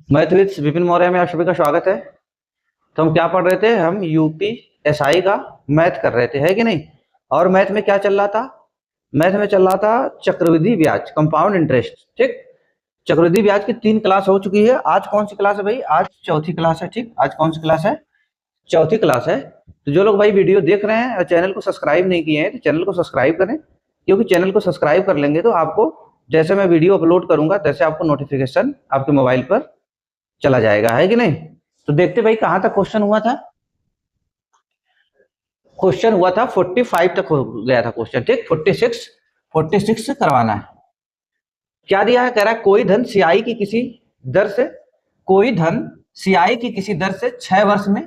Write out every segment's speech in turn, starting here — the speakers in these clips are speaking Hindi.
मैथ विद विपिन मौर्य में आप सभी का स्वागत है। तो हम क्या पढ़ रहे थे? हम यूपीएसआई का मैथ कर रहे थे, है कि नहीं? और मैथ में क्या चल रहा था? मैथ में चल रहा था चक्रवृद्धि ब्याज, कंपाउंड इंटरेस्ट। ठीक, चक्रवृद्धि ब्याज की 3 क्लास हो चुकी है। आज कौन सी क्लास है भाई? आज चौथी क्लास है। ठीक, आज कौन सी क्लास है? चौथी क्लास है। तो जो लोग भाई वीडियो देख रहे हैं और चैनल को सब्सक्राइब नहीं किए हैं तो चैनल को सब्सक्राइब करें, क्योंकि चैनल को सब्सक्राइब कर लेंगे तो आपको जैसे मैं वीडियो अपलोड करूंगा तैसे आपको नोटिफिकेशन आपके मोबाइल पर चला जाएगा, है कि नहीं? तो देखते भाई कहां तक क्वेश्चन हुआ था। क्वेश्चन हुआ था 45 तक हो गया था क्वेश्चन। ठीक, 46 से करवाना है। क्या दिया है? कह रहा है कोई धन सीआई की किसी दर से, कोई धन सीआई की किसी दर से 6 वर्ष में,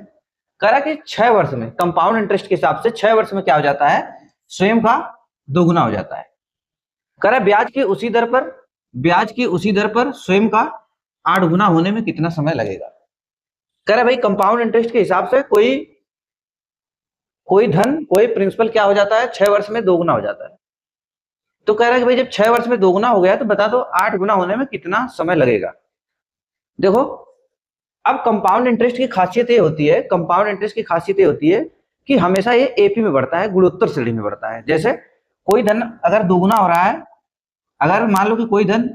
कह रहा है कि 6 वर्ष में कंपाउंड इंटरेस्ट के हिसाब से 6 वर्ष में क्या हो जाता है? स्वयं का दोगुना हो जाता है। कह रहा है ब्याज की उसी दर पर, ब्याज की उसी दर पर स्वयं का 8 गुना होने में कितना समय लगेगा? कह रहा है भाई कंपाउंड इंटरेस्ट के हिसाब से कोई कोई धन, कोई प्रिंसिपल क्या हो जाता है? 6 वर्ष में दोगुना हो जाता है। तो कह रहा है कि भाई जब 6 वर्ष में दोगुना हो गया तो बता दो 8 गुना होने में कितना समय लगेगा। देखो, अब कंपाउंड इंटरेस्ट की खासियत ये होती है, कंपाउंड इंटरेस्ट की खासियत ये होती है कि हमेशा ये एपी में बढ़ता है, गुणोत्तर श्रेणी में बढ़ता है। जैसे कोई धन अगर दोगुना हो रहा है, अगर मान लो कि कोई धन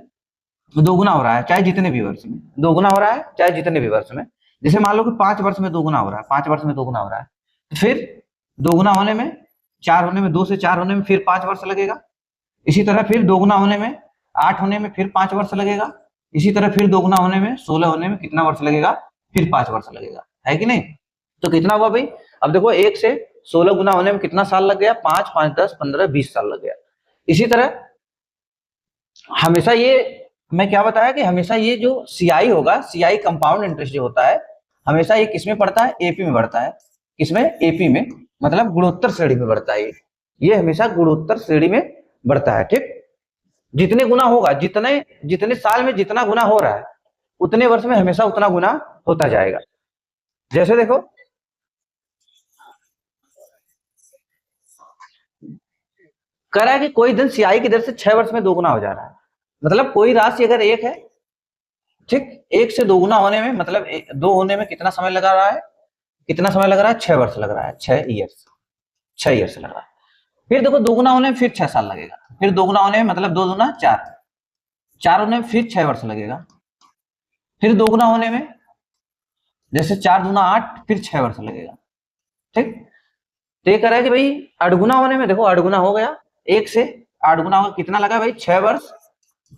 दोगुना हो रहा है चाहे जितने भी वर्ष में दोगुना हो रहा है, चाहे जितने भी वर्ष में, जैसे मान लो कि 5 वर्ष में दोगुना हो रहा है, 5 वर्ष में दोगुना हो रहा है, तो फिर दोगुना होने में, 4 होने में, 2 से 4 होने में फिर 5 वर्ष लगेगा। इसी तरह फिर दोगुना होने में, 8 होने में फिर 5 वर्ष लगेगा। इसी तरह फिर दोगुना होने में, 16 होने में कितना वर्ष लगेगा? फिर 5 वर्ष लगेगा, है कि नहीं? तो कितना हुआ भाई? अब देखो 1 से 16 गुना होने में कितना साल लग गया? 5 5 10 15 20 साल लग गया। इसी तरह हमेशा ये, मैं क्या बताया कि हमेशा ये जो सीआई होगा, सीआई कंपाउंड इंटरेस्ट जो होता है, हमेशा ये किसमें पड़ता है? एपी में बढ़ता है। किसमें? एपी में, मतलब गुणोत्तर श्रेणी में बढ़ता है। ये हमेशा गुणोत्तर श्रेणी में बढ़ता है। ठीक, जितने गुना होगा, जितने जितने साल में जितना गुना हो रहा है उतने वर्ष में हमेशा उतना गुना होता जाएगा। जैसे देखो, कह रहा है कि कोई धन सीआई की दर से 6 वर्ष में दोगुना हो जा रहा है। मतलब कोई राशि अगर 1 है, ठीक, 1 से दोगुना होने में मतलब 2 होने में कितना समय लगा रहा है? कितना समय लग रहा है? 6 वर्ष लग रहा है, 6 ईयर्स, 6 ईयर्स लग रहा है। फिर देखो दोगुना होने में फिर 6 साल लगेगा। फिर दोगुना होने में मतलब 2 दूना 4, 4 होने में फिर 6 वर्ष लगेगा। फिर दोगुना होने में जैसे 4 दूना 8, फिर 6 वर्ष लगेगा। ठीक, तो ये कह रहा है कि भाई अड़गुना होने में, देखो अड़गुना हो गया, 1 से 8 गुना होगा, कितना लगा भाई? 6 वर्ष।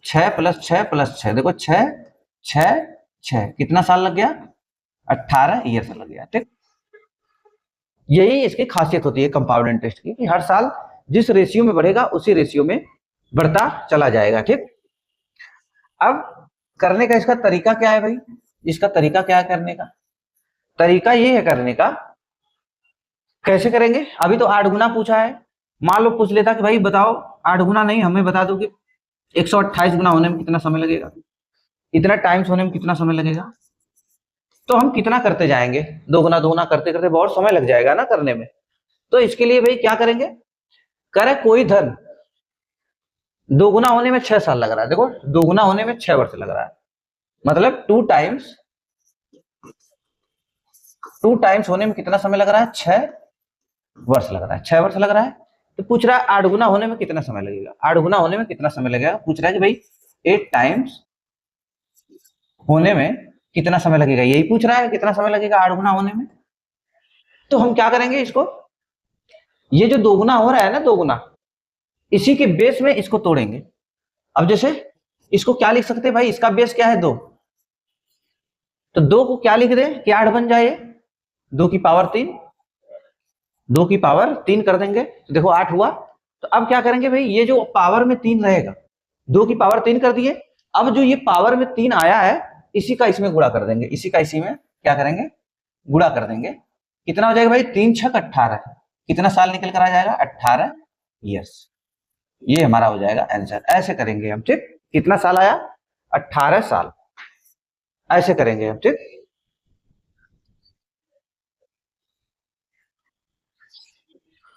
6 प्लस 6 प्लस 6, देखो 6 6 6, कितना साल लग गया? 18 ईयर्स लग गया। ठीक, यही इसकी खासियत होती है कंपाउंड इंटरेस्ट की, कि हर साल जिस रेशियो में बढ़ेगा उसी रेशियो में बढ़ता चला जाएगा। ठीक, अब करने का इसका तरीका क्या है भाई? इसका तरीका क्या है करने का? तरीका ये है करने का, कैसे करेंगे? अभी तो 8 गुना पूछा है। मान लो पूछ लेता कि भाई बताओ 8 गुना नहीं, हमें बता दो कि 128 गुना होने में कितना समय लगेगा, इतना टाइम्स होने में कितना समय लगेगा। तो हम कितना करते जाएंगे? दो गुना करते करते बहुत समय लग जाएगा ना करने में। तो इसके लिए भाई क्या करेंगे? करे कोई धन दोगुना होने में 6 साल लग रहा है। देखो दोगुना होने में 6 वर्ष लग रहा है, मतलब 2 टाइम्स होने में कितना समय लग रहा है? 6 वर्ष लग रहा है, 6 वर्ष लग रहा है। तो पूछ रहा है 8 गुना होने में कितना समय लगेगा? 8 गुना होने में कितना समय लगेगा? पूछ रहा है कि भाई 8 टाइम्स होने में कितना समय लगेगा, यही पूछ रहा है, कितना समय लगेगा 8 गुना होने में। तो हम क्या करेंगे इसको, ये जो दोगुना हो रहा है ना, दोगुना, इसी के बेस में इसको तोड़ेंगे। अब जैसे इसको क्या लिख सकते हैं भाई? इसका बेस क्या है? 2। तो 2 को क्या लिख दे कि 8 बन जाए? 2 की पावर 3, 2 की पावर 3 कर देंगे तो देखो 8 हुआ। तो अब क्या करेंगे भाई? ये जो पावर में 3 रहेगा, 2 की पावर 3 कर दिए, अब जो ये पावर में 3 आया है इसी का इसमें गुणा कर देंगे, इसी का इसी में क्या करेंगे? गुणा कर देंगे। कितना हो जाएगा भाई? 3 छक 18, कितना साल निकल कर आ जाएगा? 18 ईयर्स। ये हमारा हो जाएगा आंसर। ऐसे करेंगे हम। ठीक, कितना साल आया? 18 साल। ऐसे करेंगे हम। ठीक,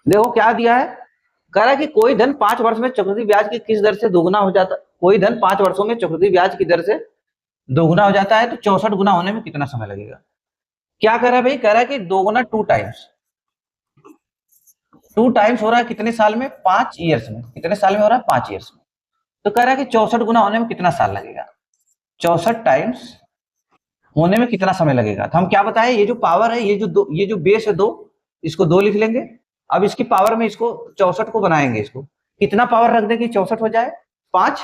देखो क्या दिया है, कह रहा है कि कोई धन 5 वर्ष में चक्रवृद्धि ब्याज की किस दर से दोगुना हो जाता, कोई धन 5 वर्षों में चक्रवृद्धि ब्याज की दर से दो गुना हो जाता है तो 64 गुना होने में कितना समय लगेगा। क्या कह रहा है भाई, कह रहा है कि दो गुना टू टाइम्स, टू टाइम्स हो रहा है कितने साल में, 5 ईयर्स में। कितने साल में हो रहा है, 5 ईयर्स में। तो कह रहा है कि 64 गुना होने में कितना साल लगेगा, 64 टाइम्स होने में कितना समय लगेगा। तो हम क्या बताएं, ये जो पावर है, ये जो बेस है 2, इसको 2 लिख लेंगे। अब इसकी पावर में इसको 64 को बनाएंगे, इसको कितना पावर रख देंगे 64 हो जाए, 5।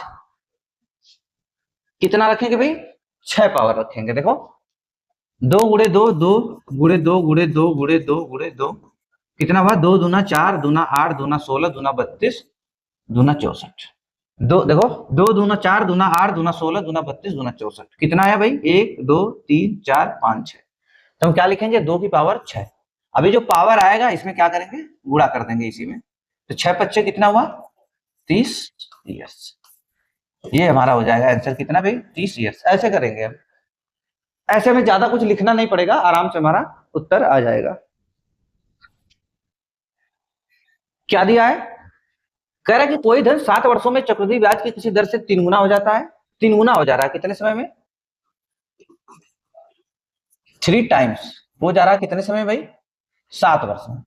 कितना रखेंगे भाई, 6 पावर रखेंगे। देखो 2 गुड़े 2, 2 गुड़े 2 गुड़े 2 गुड़े 2 गुड़े 2, कितना हुआ, 2 दूना 4, दूना 8, दूना 16, दूना 32, दूना 64। दो देखो, 2 दूना 4, दूना 8, दूना 16, दूना 32, दूना 64, कितना आया भाई, 1 2 3 4 5 6। तो हम क्या लिखेंगे, 2 की पावर 6। अभी जो पावर आएगा इसमें क्या करेंगे, गुणा कर देंगे इसी में। तो 6 पच्चे कितना हुआ, 30 ईयर्स। ये हमारा हो जाएगा आंसर, कितना भाई, 30 ईयर्स। ऐसे करेंगे हम, ऐसे में ज्यादा कुछ लिखना नहीं पड़ेगा, आराम से हमारा उत्तर आ जाएगा। क्या दिया है, कह रहा है कि कोई धन 7 वर्षों में चक्रवृद्धि ब्याज की किसी दर से 3 गुना हो जाता है। 3 गुना हो जा रहा है कितने समय में, 3 टाइम्स हो जा रहा है कितने समय में भाई, 7 वर्ष में।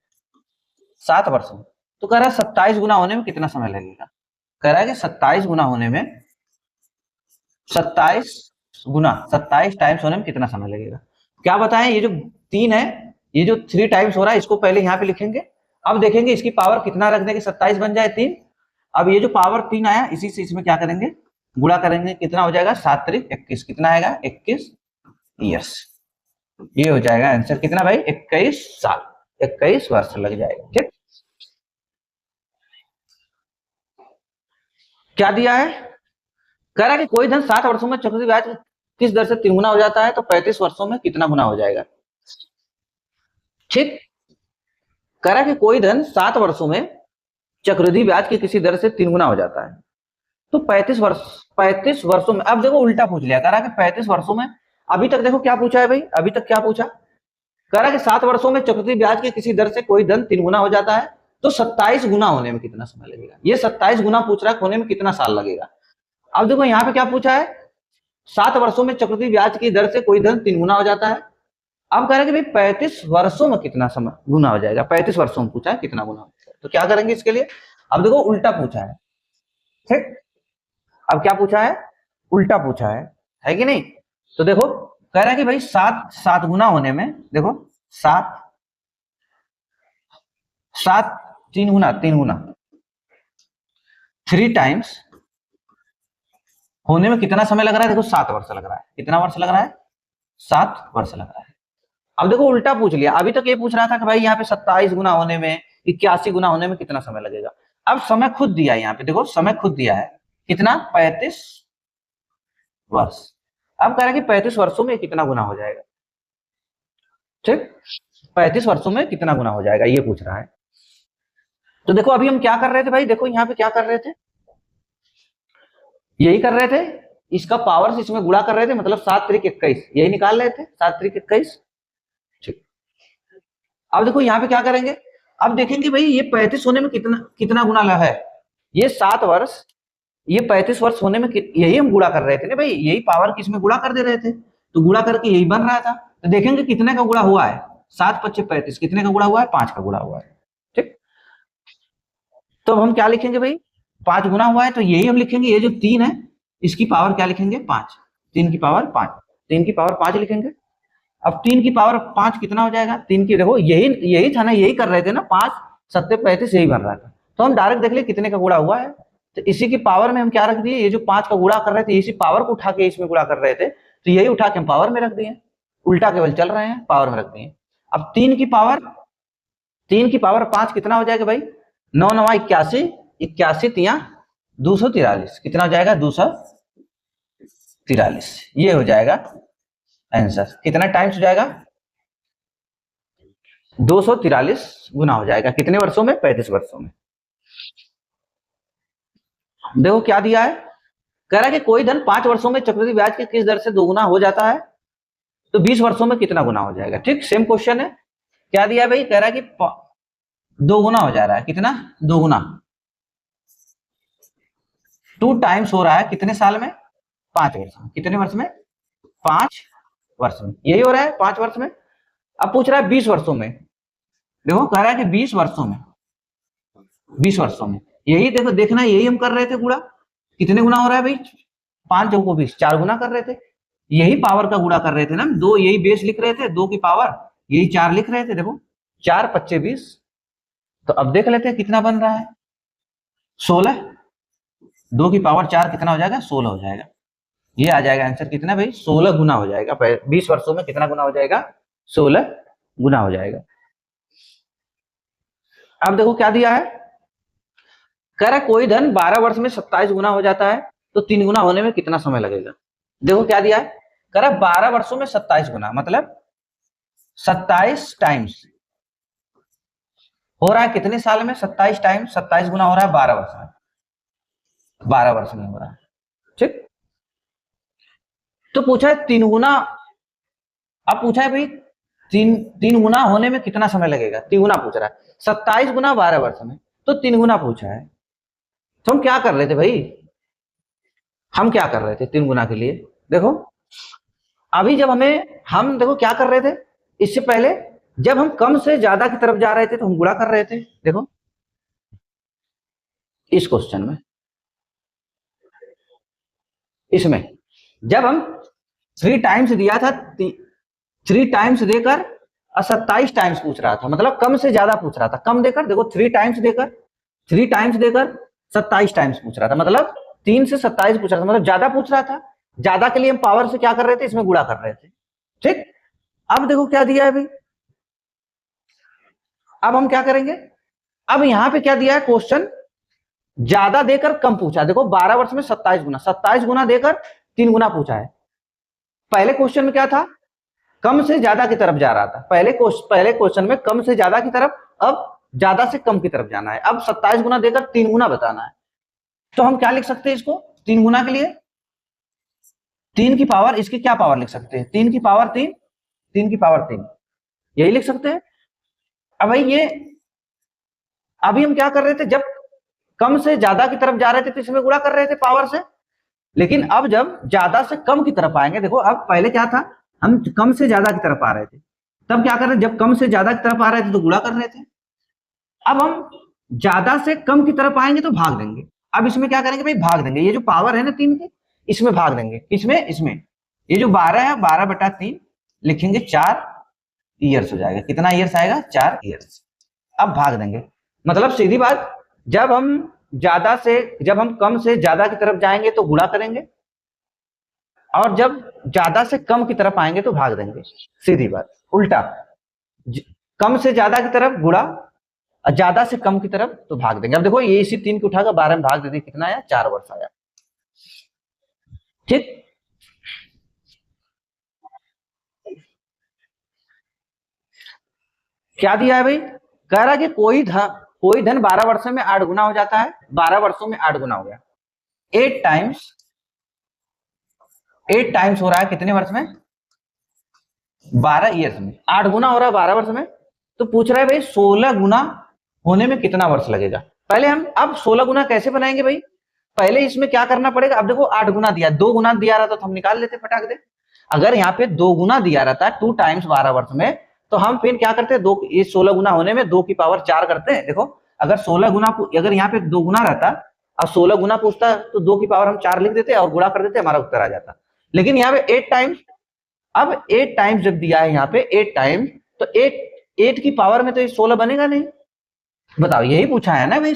7 वर्ष में तो कह रहा है 27 गुना होने में कितना समय लगेगा। कह रहा है कि 27 गुना होने में, 27 गुना, 27 टाइम्स होने में कितना समय लगेगा। क्या बताएं, ये जो 3 है, ये जो 3 टाइम्स हो रहा है, इसको पहले यहाँ पे लिखेंगे। अब देखेंगे इसकी पावर कितना रख देंगे, 27 बन जाए 3। अब ये जो पावर 3 आया, इसी से इसमें क्या करेंगे, गुणा करेंगे, कितना हो जाएगा, 7 त्रिक 21, कितना आएगा, 21 ईयर्स। ये हो जाएगा आंसर, कितना भाई, 21 साल, 21 वर्ष लग जाएगा। ठीक, क्या दिया है, कह रहा है कि कोई धन 7 वर्षों में चक्रवृद्धि ब्याज किस दर से 3 गुना हो जाता है, तो 35 वर्षों में कितना गुना हो जाएगा। ठीक, कह रहा है कि कोई धन 7 वर्षों में चक्रवृद्धि ब्याज की किसी दर से 3 गुना हो जाता है, तो 35 वर्षों में। अब देखो उल्टा पूछ लिया, कह रहा है कि 35 वर्षों में। अभी तक देखो क्या पूछा है भाई, अभी तक क्या पूछा, कह रहा है कि 7 वर्षों में चक्रवृद्धि ब्याज की किसी दर से कोई धन 3 गुना हो जाता है, तो 27 गुना होने में कितना समय लगेगा। ये 27 गुना पूछ रहा है, होने में कितना साल लगेगा। अब देखो यहाँ पे क्या पूछा है, 7 वर्षों में चक्रवृद्धि ब्याज की दर से कोई धन 3 गुना हो जाता है। अब कह रहे हैं कि भाई 35 वर्षों में कितना समय गुना हो जाएगा, 35 वर्षों में पूछा है कितना गुना हो जाएगा। तो क्या करेंगे इसके लिए, अब देखो उल्टा पूछा है। ठीक, अब क्या पूछा है, उल्टा पूछा है कि नहीं। तो देखो कह रहा है कि भाई 7 गुना होने में, देखो 7 7 3 गुना 3 टाइम्स होने में कितना समय लग रहा है, देखो 7 वर्ष लग रहा है। कितना वर्ष लग रहा है, 7 वर्ष लग रहा है। अब देखो उल्टा पूछ लिया, अभी तक ये पूछ रहा था कि भाई यहाँ पे 27 गुना होने में, 81 गुना होने में कितना समय लगेगा। अब समय खुद दिया है यहाँ पे, देखो समय खुद दिया है, कितना, 35 वर्ष। अब कह रहा है कि 35 वर्षों में कितना गुना हो जाएगा। ठीक, 35 वर्षों में कितना गुना हो जाएगा, ये पूछ रहा है। तो देखो अभी हम क्या कर रहे थे भाई, देखो यहाँ पे क्या कर रहे थे, यही कर रहे थे, इसका पावर से इसमें गुणा कर रहे थे, मतलब 7 त्रिक 21, यही निकाल रहे थे, 7 त्रिक 21। ठीक, अब देखो यहाँ पे क्या करेंगे, अब देखेंगे भाई ये 35 होने में कितना कितना गुना है। ये 7 वर्ष, ये 35 वर्ष होने में यही हम गुणा कर रहे थे ना भाई, यही पावर की इसमें गुणा कर दे रहे थे, तो गुणा करके यही बन रहा था। तो देखेंगे कितने का गुणा हुआ है, 7 पच्चे 35, कितने का गुणा हुआ है, 5 का गुणा हुआ है। ठीक, तो हम क्या लिखेंगे भाई, 5 गुना हुआ है, तो यही हम लिखेंगे, ये जो 3 है इसकी पावर क्या लिखेंगे, 5, 3 की पावर 5, 3 की पावर 5 लिखेंगे। अब 3 की पावर 5 कितना हो जाएगा, 3 की, देखो यही यही था ना, यही कर रहे थे ना, 5 7 35, यही बन रहा था। तो हम डायरेक्ट देख ले कितने का गुणा हुआ है, तो इसी की पावर में हम क्या रख दिए, ये जो 5 का गुणा कर रहे थे, इसी पावर को उठा के इसमें गुणा कर रहे थे, तो यही उठा के हम पावर में रख दिए, उल्टा केवल चल रहे हैं, पावर में रख दिए। अब 3 की पावर 5 कितना हो जाएगा भाई, 9 9 81, 81 तिया 243, कितना हो जाएगा, 243। ये हो जाएगा आंसर, कितना टाइम्स हो जाएगा, 243 गुना हो जाएगा, कितने वर्षों में, 35 वर्षों में। देखो क्या दिया है, कह रहा है कि कोई धन 5 वर्षों में चक्रवृद्धि ब्याज के किस दर से 2 गुना हो जाता है, तो 20 वर्षों में कितना गुना हो जाएगा। ठीक, सेम क्वेश्चन है। क्या दिया है भाई, कह रहा है कि 2 गुना हो जा रहा है, कितना, 2 गुना, 2 टाइम्स हो रहा है कितने साल में, 5 वर्ष में। कितने वर्ष में, 5 वर्ष में, यही हो रहा है 5 वर्ष में। अब पूछ रहा है 20 वर्षों में, देखो कह रहा है कि 20 वर्षों में, 20 वर्षों में, यही देखो देखना, यही हम कर रहे थे गुणा, कितने गुना हो रहा है भाई, 5 चौको 20, 4 गुना कर रहे थे, यही पावर का गुणा कर रहे थे ना, दो यही बेस लिख रहे थे, 2 की पावर यही 4 लिख रहे थे, देखो 4 पच्चे 20। तो अब देख लेते हैं कितना बन रहा है, 16, 2 की पावर 4 कितना हो जाएगा, 16 हो जाएगा। ये आ जाएगा आंसर कितना भाई, 16 गुना हो जाएगा, 20 वर्षों में कितना गुना हो जाएगा, 16 गुना हो जाएगा। अब देखो क्या दिया है, कह रहा कोई धन 12 वर्ष में 27 गुना हो जाता है, तो 3 गुना होने में कितना समय लगेगा। देखो क्या दिया है, कह रहा 12 वर्षों में 27 गुना, मतलब 27 टाइम्स हो रहा है कितने साल में, 27 टाइम्स 27 गुना हो रहा है 12 वर्ष में, 12 वर्ष में हो रहा है, ठीक। तो पूछा है 3 गुना, अब पूछा है भाई तीन गुना होने में कितना समय लगेगा, 3 गुना पूछ रहा है, 27 गुना 12 वर्ष में, तो 3 गुना पूछा है। तो हम क्या कर रहे थे भाई, हम क्या कर रहे थे 3 गुना के लिए, देखो अभी जब हम देखो क्या कर रहे थे, इससे पहले जब हम कम से ज्यादा की तरफ जा रहे थे तो हम गुणा कर रहे थे, देखो इस क्वेश्चन में, इसमें जब हम 3 टाइम्स दिया था, 3 टाइम्स देकर 27 टाइम्स पूछ रहा था, मतलब कम से ज्यादा पूछ रहा था, कम देकर देखो 3 टाइम्स देकर 27 टाइम्स पूछ रहा था, मतलब 3 से 27 पूछ रहा था, मतलब ज्यादा पूछ रहा था, ज्यादा के लिए हम पावर से क्या कर रहे थे, इसमें गुणा कर रहे थे, ठीक। अब देखो क्या दिया है भाई, अब हम क्या करेंगे, अब यहां पे क्या दिया है क्वेश्चन, ज्यादा देकर कम पूछा, देखो 12 वर्ष में 27 गुना देकर 3 गुना पूछा है। पहले क्वेश्चन में क्या था, कम से ज्यादा की तरफ जा रहा था, पहले क्वेश्चन में कम से ज्यादा की तरफ, अब ज्यादा से कम की तरफ जाना है, अब 27 गुना देकर 3 गुना बताना है। तो हम क्या लिख सकते हैं इसको, 3 गुना के लिए 3 की पावर, इसकी क्या पावर लिख सकते हैं, 3 की पावर 3, 3 की पावर 3, यही लिख सकते हैं। अब भाई ये अभी हम क्या कर रहे थे, जब कम से ज्यादा की तरफ जा रहे थे तो इसमें गुणा कर रहे थे पावर से, लेकिन अब जब ज्यादा से कम की तरफ आएंगे, देखो अब पहले क्या था, हम कम से ज्यादा की तरफ आ रहे थे, तब क्या कर रहे थे, जब कम से ज्यादा की तरफ आ रहे थे तो गुणा कर रहे थे, अब हम ज्यादा से कम की तरफ आएंगे तो भाग देंगे। अब इसमें क्या करेंगे भाई, भाग देंगे, ये जो पावर है ना 3 की, इसमें भाग देंगे, इसमें ये जो 12 है 12/3 लिखेंगे, 4 ईयर्स हो जाएगा, कितना ईयर्स आएगा, 4 ईयर्स। अब भाग देंगे, मतलब सीधी बात, जब हम कम से ज्यादा की तरफ जाएंगे तो गुणा करेंगे, और जब ज्यादा से कम की तरफ आएंगे तो भाग देंगे, सीधी बात, उल्टा, कम से ज्यादा की तरफ गुणा, ज्यादा से कम की तरफ तो भाग देंगे। अब देखो ये इसी 3 को उठाकर 12 में भाग दे दी, कितना आया, 4 वर्ष आया, ठीक। क्या दिया है भाई, कह रहा है कि कोई धन 12 वर्षों में 8 गुना हो जाता है, 12 वर्षों में 8 गुना हो गया, 8 टाइम्स हो रहा है कितने वर्ष में, 12 ईयर्स में, 8 गुना हो रहा है 12 वर्ष में। तो पूछ रहा है भाई 16 गुना होने में कितना वर्ष लगेगा। पहले हम अब 16 गुना कैसे बनाएंगे भाई, पहले इसमें क्या करना पड़ेगा, अब देखो 8 गुना दिया, 2 गुना दिया रहता तो हम निकाल लेते फटाक दे, अगर यहाँ पे 2 गुना दिया रहता 2 टाइम्स 12 वर्ष में, तो हम फिर क्या करते हैं, 2 ये 16 गुना होने में 2 की पावर 4 करते हैं, देखो अगर 16 गुना, अगर यहाँ पे 2 गुना रहता और 16 गुना पूछता तो 2 की पावर हम 4 लिख देते और गुणा कर देते, हमारा उत्तर आ जाता। लेकिन यहाँ पे 8 टाइम्स, अब 8 टाइम्स जब दिया है यहाँ पे 8 टाइम्स, तो 8 की पावर में तो ये 16 बनेगा नहीं, बताओ, यही पूछा है ना भाई,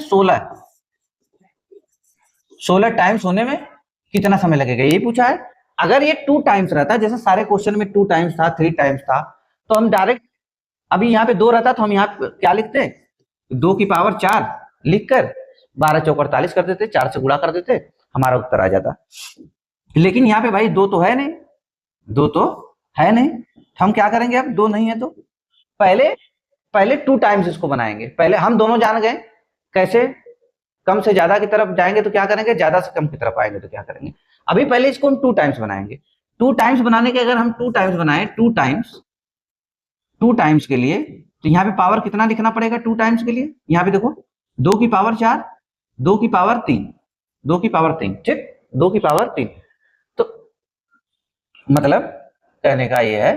16 टाइम्स होने में कितना समय लगेगा, यही पूछा है। अगर ये 2 टाइम्स रहता, जैसे सारे क्वेश्चन में 2 टाइम्स था, 3 टाइम्स था, तो हम डायरेक्ट, अभी यहाँ पे 2 रहता तो हम यहाँ क्या लिखते, 2 की पावर 4 लिखकर 12 चौक 48 कर देते, 4 से गुणा कर देते, हमारा उत्तर आ जाता। लेकिन यहाँ पे भाई 2 तो है नहीं, 2 तो है नहीं, हम क्या करेंगे, अब 2 नहीं है तो पहले 2 टाइम्स इसको बनाएंगे, पहले हम दोनों जान गए कैसे, कम से ज्यादा की तरफ जाएंगे तो क्या करेंगे, ज्यादा से कम की तरफ आएंगे तो क्या करेंगे। अभी पहले इसको हम 2 टाइम्स बनाएंगे, 2 टाइम्स बनाने के, अगर हम 2 टाइम्स बनाए, 2 टाइम्स के लिए, तो यहाँ पे पावर कितना लिखना पड़ेगा 2 टाइम्स के लिए, यहाँ पे देखो 2 की पावर 4, 2 की पावर 3, 2 की पावर 3, ठीक, 2 की पावर 3, तो मतलब कहने का ये है,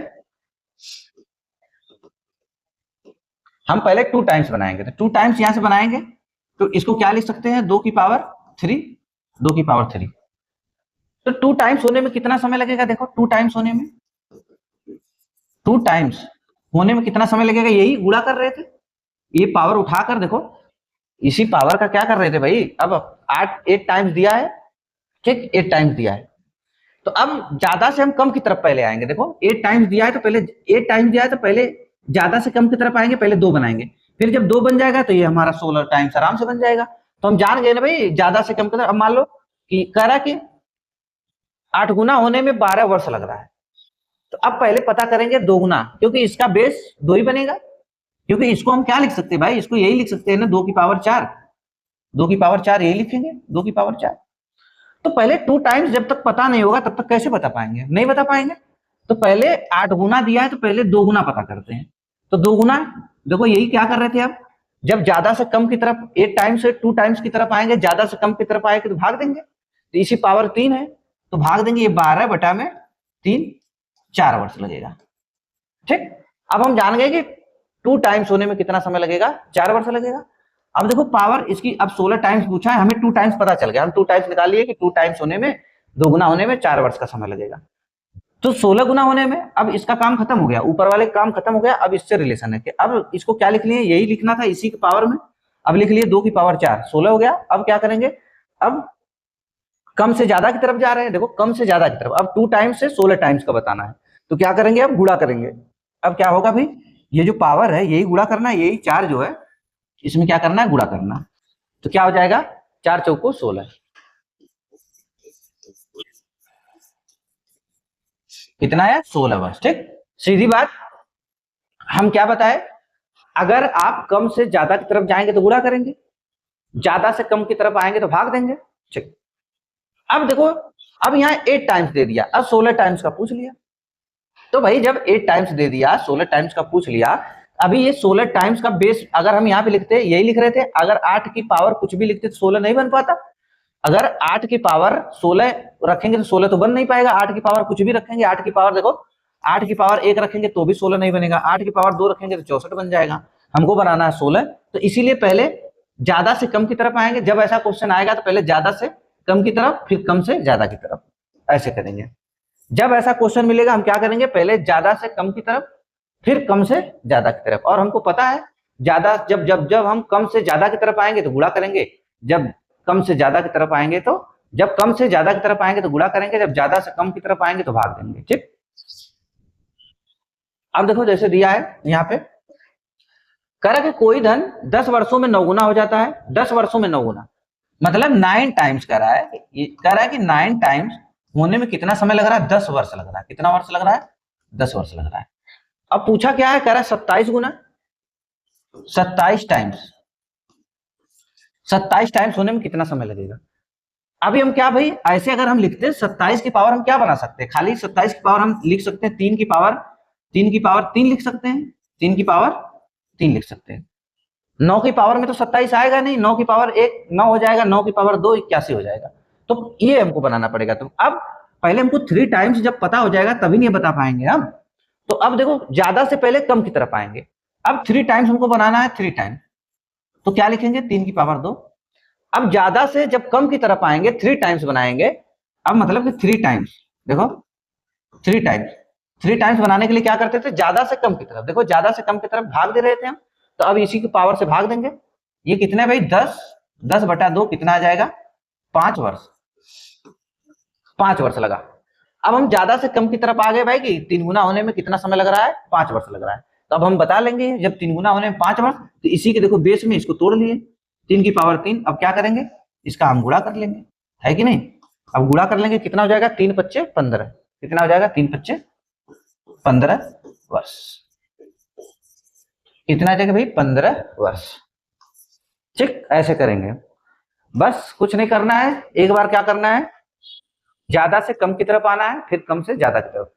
हम पहले 2 टाइम्स बनाएंगे, तो 2 टाइम्स यहां से बनाएंगे, तो इसको क्या लिख सकते हैं, 2 की पावर 3, 2 की पावर 3। तो 2 टाइम्स होने में कितना समय लगेगा, देखो 2 टाइम्स होने में, 2 टाइम्स होने में कितना समय लगेगा, यही गुणा कर रहे थे, ये पावर उठाकर देखो, इसी पावर का क्या कर रहे थे भाई, अब 8 टाइम्स दिया है, ठीक, 8 टाइम्स दिया है, तो अब ज्यादा से हम कम की तरफ पहले आएंगे, देखो 8 टाइम्स दिया है तो पहले 8 टाइम्स दिया है तो पहले ज्यादा से कम की तरफ आएंगे, पहले 2 बनाएंगे, फिर जब 2 बन जाएगा तो ये हमारा 16 टाइम्स आराम से बन जाएगा। तो हम जान गए ना भाई ज्यादा से कम की तरफ। अब मान लो कि कह रहा कि 8 गुना होने में 12 वर्ष लग रहा है, तो अब पहले पता करेंगे 2 गुना, क्योंकि इसका बेस 2 ही बनेगा, क्योंकि इसको हम क्या लिख सकते हैं भाई, इसको यही लिख सकते हैं ना, 2 की पावर 4, 2 की पावर 4 यही लिखेंगे, 2 की पावर 4। तो पहले 2 टाइम्स जब तक पता नहीं होगा तब तक कैसे बता पाएंगे, नहीं बता पाएंगे। तो पहले 8 गुना दिया है तो पहले 2 गुना पता करते हैं, तो 2 गुना, देखो यही क्या कर रहे थे, अब जब ज्यादा से कम की तरफ 8 टाइम्स से 2 टाइम्स की तरफ आएंगे, ज्यादा से कम की तरफ आएंगे तो भाग देंगे, तो इसी पावर 3 है तो भाग देंगे, ये 12 बटा में 3, 4 वर्ष लगेगा, ठीक। अब हम जान गए कि 2 टाइम्स होने में कितना समय लगेगा, 4 वर्ष लगेगा। अब देखो पावर इसकी, अब 16 टाइम्स पूछा है, हमें 2 टाइम्स पता चल गया, हम 2 टाइम्स निकाल लिए कि 2 टाइम्स होने में, 2 गुना होने में 4 वर्ष का समय लगेगा। तो 16 गुना होने में अब इसका काम खत्म हो गया, ऊपर वाले काम खत्म हो गया, अब इससे रिलेशन है कि अब इसको क्या लिख लिए, यही लिखना था इसी के पावर में, अब लिख लिए 2 की पावर 4, 16 हो गया। अब क्या करेंगे, अब कम से ज्यादा की तरफ जा रहे हैं, देखो कम से ज्यादा की तरफ, अब 2 टाइम्स से 16 टाइम्स का बताना है, तो क्या करेंगे, अब गुणा करेंगे। अब क्या होगा भाई, ये जो पावर है यही गुणा करना है, यही 4 जो है इसमें क्या करना है, गुणा करना। तो क्या हो जाएगा, 4 चौको 16, कितना है, 16 वर्ष, ठीक। सीधी बात, हम क्या बताए, अगर आप कम से ज्यादा की तरफ जाएंगे तो गुणा करेंगे, ज्यादा से कम की तरफ आएंगे तो भाग देंगे, ठीक। अब देखो, अब यहाँ 8 टाइम्स दे दिया, अब 16 टाइम्स का पूछ लिया, तो भाई जब 8 टाइम्स दे दिया, 16 टाइम्स का पूछ लिया, अभी ये 16 टाइम्स का बेस अगर हम यहाँ पे लिखते, यही लिख रहे थे, अगर 8 की पावर कुछ भी लिखते तो 16 नहीं बन पाता, अगर 8 की पावर 16 रखेंगे तो 16 तो बन नहीं पाएगा, 8 की पावर कुछ भी रखेंगे, 8 की पावर देखो, 8 की पावर 1 रखेंगे तो भी 16 नहीं बनेगा, 8 की पावर 2 रखेंगे तो 64 बन जाएगा, हमको बनाना है 16, तो इसीलिए पहले ज्यादा से कम की तरफ आएंगे, जब ऐसा क्वेश्चन आएगा तो पहले ज्यादा से कम की तरफ, फिर कम से ज्यादा की तरफ, ऐसे करेंगे। जब ऐसा क्वेश्चन मिलेगा हम क्या करेंगे, पहले ज्यादा से कम की तरफ, फिर कम से ज्यादा की तरफ, और हमको पता है ज्यादा, जब जब जब हम कम से ज्यादा की तरफ आएंगे तो गुणा करेंगे, जब कम से ज्यादा की तरफ आएंगे तो, जब कम से ज्यादा की तरफ आएंगे तो गुणा करेंगे, जब ज्यादा से कम की तरफ आएंगे तो भाग देंगे, ठीक। अब देखो जैसे दिया है यहाँ पे, कह रहा कि कोई धन 10 वर्षों में 9 गुना हो जाता है, 10 वर्षों में 9 गुना, मतलब 9 टाइम्स कह रहा है, ये कह रहा है कि 9 टाइम्स होने में कितना समय लग रहा है, 10 वर्ष लग रहा है, कितना वर्ष लग रहा है, 10 वर्ष लग रहा है। अब पूछा क्या है, कह रहा है 27 गुना, 27 टाइम्स, 27 टाइम्स होने में कितना समय लगेगा। अभी हम क्या भाई, ऐसे अगर हम लिखते हैं 27 की पावर हम क्या बना सकते हैं, खाली 27 की पावर हम लिख सकते हैं 3 की पावर, 3 की पावर 3 लिख सकते हैं, 3 की पावर 3 लिख सकते हैं। 9 की पावर में तो 27 आएगा नहीं, 9 की पावर 1 9 हो जाएगा, 9 की पावर 2 81 हो जाएगा, तो ये हमको बनाना पड़ेगा। तो अब पहले हमको 3 टाइम्स जब पता हो जाएगा तभी नहीं बता पाएंगे हम, तो अब देखो ज्यादा से पहले कम की तरफ आएंगे, अब 3 टाइम्स हमको बनाना है, 3 टाइम्स, तो क्या लिखेंगे, 3 की पावर 2। अब ज्यादा से जब कम की तरफ आएंगे 3 टाइम्स बनाएंगे, अब मतलब कि 3 टाइम्स, देखो 3 टाइम्स, 3 टाइम्स बनाने के लिए क्या करते थे, ज्यादा से कम की तरफ, देखो ज्यादा से कम की तरफ भाग दे रहे थे हम, तो अब इसी की पावर से भाग देंगे, ये कितना है भाई 10, 10 बटा 2 कितना आ जाएगा, 5 वर्ष, 5 वर्ष लगा। अब हम ज्यादा से कम की तरफ आ गए भाई कि 3 गुना होने में कितना समय लग रहा है, 5 वर्ष लग रहा है, तो अब हम बता लेंगे जब 3 गुना होने में 5 वर्ष, तो इसी के देखो बेस में इसको तोड़ लिए, 3 की पावर 3, अब क्या करेंगे, इसका हम गुणा कर लेंगे, है कि नहीं। अब गुणा कर लेंगे, कितना हो जाएगा, 3 पच्चे 15, कितना हो जाएगा, 3 पच्चे 15 वर्ष, कितना आ जाएगा भाई, 15 वर्ष, ठीक। ऐसे करेंगे, बस कुछ नहीं करना है, एक बार क्या करना है, ज्यादा से कम की तरफ आना है, फिर कम से ज्यादा की तरफ,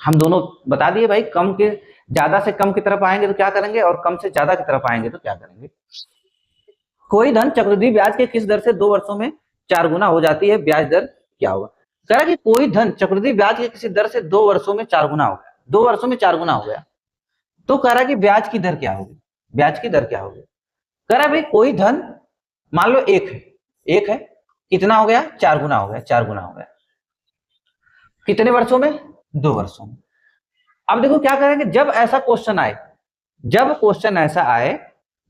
हम दोनों बता दिए भाई, कम के ज्यादा से कम की तरफ आएंगे तो क्या करेंगे, और कम से ज्यादा की तरफ आएंगे तो क्या करेंगे। कोई धन चक्रवृद्धि ब्याज के किस दर से 2 वर्षों में 4 गुना हो जाती है, ब्याज दर क्या होगा। कह रहा कि कोई धन चक्रवृद्धि ब्याज के किसी दर से 2 वर्षों में 4 गुना हो गया, 2 वर्षों में 4 गुना हो गया, तो कह रहा कि ब्याज की दर क्या होगी, ब्याज की दर क्या होगी। कह रहा भाई कोई धन मान लो एक है, कितना हो गया, 4 गुना हो गया, 4 गुना हो गया, कितने वर्षों में, 2 वर्षों में। अब देखो क्या करेंगे, जब ऐसा क्वेश्चन आए, जब क्वेश्चन ऐसा आए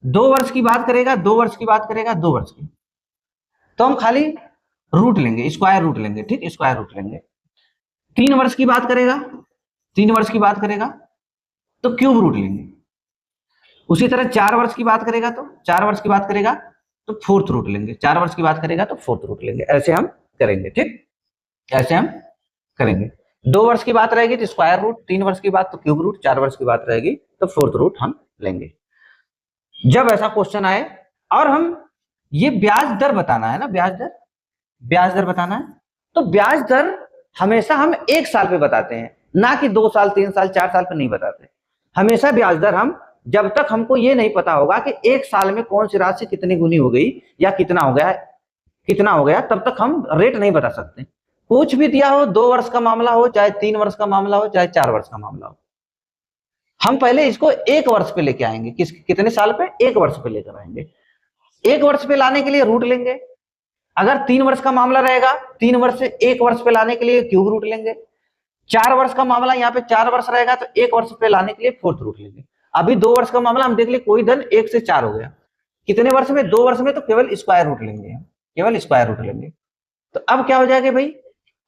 2 वर्ष की बात करेगा, 2 वर्ष की बात करेगा, 2 वर्ष की, तो हम खाली रूट लेंगे, स्क्वायर रूट लेंगे, ठीक, स्क्वायर रूट लेंगे। 3 वर्ष की बात करेगा, 3 वर्ष की बात करेगा तो क्यूब रूट लेंगे। उसी तरह 4 वर्ष की बात करेगा तो 4 वर्ष की बात करेगा तो फोर्थ रूट लेंगे, 4 वर्ष की बात करेगा तो फोर्थ रूट लेंगे, ऐसे हम करेंगे, ठीक, ऐसे हम करेंगे। 2 वर्ष की बात रहेगी तो स्क्वायर रूट, 3 वर्ष की बात तो क्यूब रूट, 4 वर्ष की बात रहेगी तो फोर्थ रूट हम लेंगे। जब ऐसा क्वेश्चन आए और हम ये ब्याज दर बताना है ना, ब्याज दर बताना है, तो ब्याज दर हमेशा हम 1 साल पे बताते हैं, ना कि 2 साल 3 साल 4 साल पे नहीं बताते। हमेशा ब्याज दर हम, जब तक हमको ये नहीं पता होगा कि 1 साल में कौन सी राशि कितनी गुनी हो गई या कितना हो गया, तब तक हम रेट नहीं बता सकते। कुछ भी दिया हो, 2 वर्ष का मामला हो, चाहे 3 वर्ष का मामला हो, चाहे 4 वर्ष का मामला हो, हम पहले इसको 1 वर्ष पे लेके आएंगे। कितने साल पे, 1 वर्ष पे लेकर आएंगे। 1 वर्ष पे लाने के लिए रूट लेंगे। अगर 3 वर्ष का मामला रहेगा, 3 वर्ष से 1 वर्ष पे लाने के लिए क्यूब रूट लेंगे। 4 वर्ष का मामला, यहाँ पे 4 वर्ष रहेगा तो 1 वर्ष पे लाने के लिए फोर्थ रूट लेंगे। अभी 2 वर्ष का मामला हम देख लिए, कोई धन 1 से 4 हो गया, कितने वर्ष में, 2 वर्ष में, तो केवल स्क्वायर रूट लेंगे, केवल स्क्वायर रूट लेंगे। तो अब क्या हो जाएगा भाई,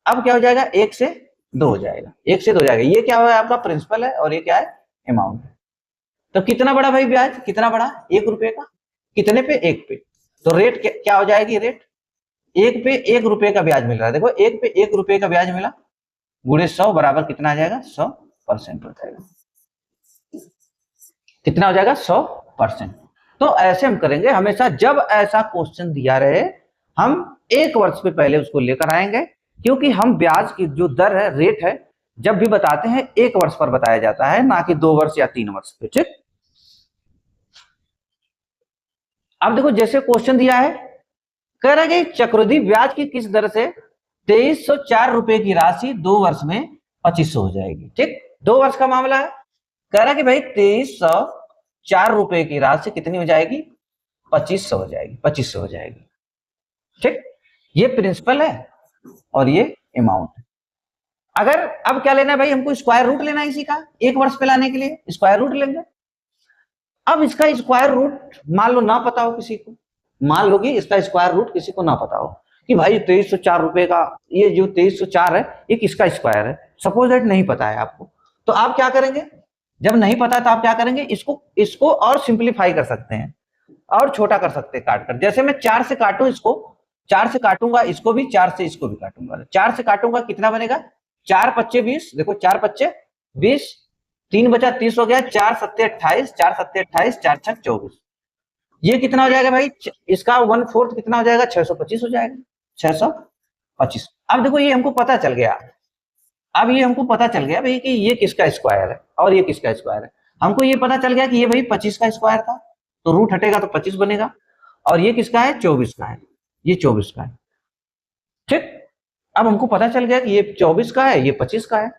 अब क्या हो जाएगा, 1 से 2 हो जाएगा, 1 से 2 हो जाएगा। ये क्या है, आपका प्रिंसिपल है और ये क्या है, अमाउंट है। तो कितना बड़ा भाई ब्याज, कितना बड़ा, 1 रुपए का, कितने पे, 1 पे। तो रेट क्या हो जाएगी, रेट 1 पे 1 रुपए का ब्याज मिल रहा है। देखो 1 पे 1 रुपए का ब्याज मिला, गुणे 100 बराबर कितना आ जाएगा, 100% हो जाएगा। कितना हो जाएगा, 100%। तो ऐसे हम करेंगे हमेशा, जब ऐसा क्वेश्चन दिया रहे हम 1 वर्ष पे पहले उसको लेकर आएंगे, क्योंकि हम ब्याज की जो दर है, रेट है, जब भी बताते हैं 1 वर्ष पर बताया जाता है, ना कि 2 वर्ष या 3 वर्ष पे, ठीक। अब देखो जैसे क्वेश्चन दिया है, कह रहा है कि चक्रवृद्धि ब्याज की किस दर से 2304 रुपए की राशि 2 वर्ष में 2500 हो जाएगी, ठीक। 2 वर्ष का मामला है, कह रहा है कि भाई 2304 रुपए की राशि कितनी हो जाएगी, 2500 हो जाएगी, 2500 हो जाएगी, ठीक। ये प्रिंसिपल है और ये अमाउंट है। अगर अब क्या लेना है भाई, हमको स्क्वायर रूट लेना है इसी का, 1 वर्ष पे लाने के लिए स्क्वायर रूट लेंगे। अब इसका स्क्वायर रूट मान लो ना पता हो किसी को, मान लो कि इसका स्क्वायर रूट किसी को ना पता हो कि भाई 2304 रुपए का, ये जो 2304 है ये किसका स्क्वायर है, सपोज दैट नहीं पता है आपको, तो आप क्या करेंगे, जब नहीं पता तो आप क्या करेंगे, इसको और सिंप्लीफाई कर सकते हैं और छोटा कर सकते हैं काट कर। जैसे मैं 4 से काटूं, इसको 4 से काटूंगा, इसको भी 4 से इसको भी काटूंगा, 4 से काटूंगा कितना बनेगा, 4 पच्चे 20, देखो 4 पच्चे 20, 3 बचा 30 हो गया, 4 सत्ते 28, 4 सत्ते 28, 4 छक 24, ये कितना हो जाएगा भाई, इसका 1/4 कितना हो जाएगा, 625 हो जाएगा, 625। अब देखो ये हमको पता चल गया, अब ये हमको पता चल गया भाई कि ये किसका स्क्वायर है और ये किसका स्क्वायर है। हमको ये पता चल गया कि ये भाई 25 का स्क्वायर था, तो रूट हटेगा तो 25 बनेगा, और ये किसका है, 24 का है, ये 24 का है, ठीक। अब हमको पता चल गया कि ये 24 का है, ये 25 का है।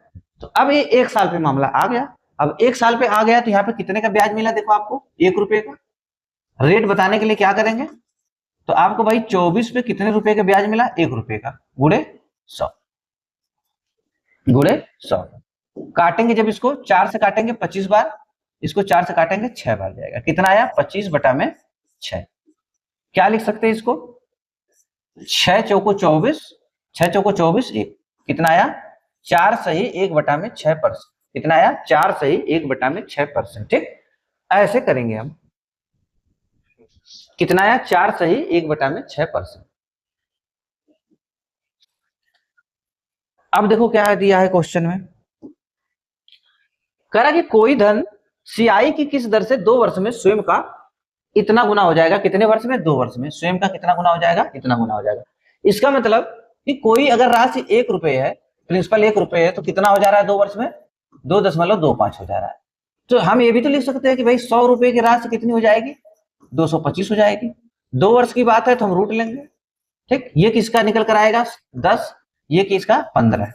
तो अब ये 1 साल पे मामला आ गया। अब 1 साल पे आ गया तो यहाँ पे कितने का ब्याज मिला, देखो आपको 1 रुपए का। रेट बताने के लिए क्या करेंगे, तो आपको भाई 24 पे कितने रुपए का ब्याज मिला, 1 रुपए का, गुणे 100, गुणे 100। काटेंगे जब इसको 4 से काटेंगे 25 बार, इसको 4 से काटेंगे 6 बार जाएगा, कितना आया, 25/6। क्या लिख सकते हैं इसको, 6 चौको 24, 6 चौको 24, 1 कितना आया, 4 सही 1/6%, कितना आया, 4 सही 1/6%, ठीक। ऐसे करेंगे हम, कितना आया, 4 सही 1/6%। अब देखो क्या दिया है क्वेश्चन में, कह रहा कि कोई धन सीआई की किस दर से 2 वर्ष में स्वयं का इतना गुना हो जाएगा, कितने वर्ष में, 2 वर्ष में स्वयं का कितना गुना हो जाएगा, इतना गुना हो जाएगा। इसका मतलब कि कोई अगर राशि 1 रुपए है, प्रिंसिपल 1 रुपए है, तो कितना हो जा रहा है 2 वर्ष में, 2.25 हो जा रहा है। तो हम ये भी तो लिख सकते हैं कि भाई 100 रुपए की राशि कितनी हो जाएगी, 225 हो जाएगी। 2 वर्ष की बात है तो हम रूट लेंगे, ठीक। ये किसका निकल कर आएगा, 10, ये किसका 15।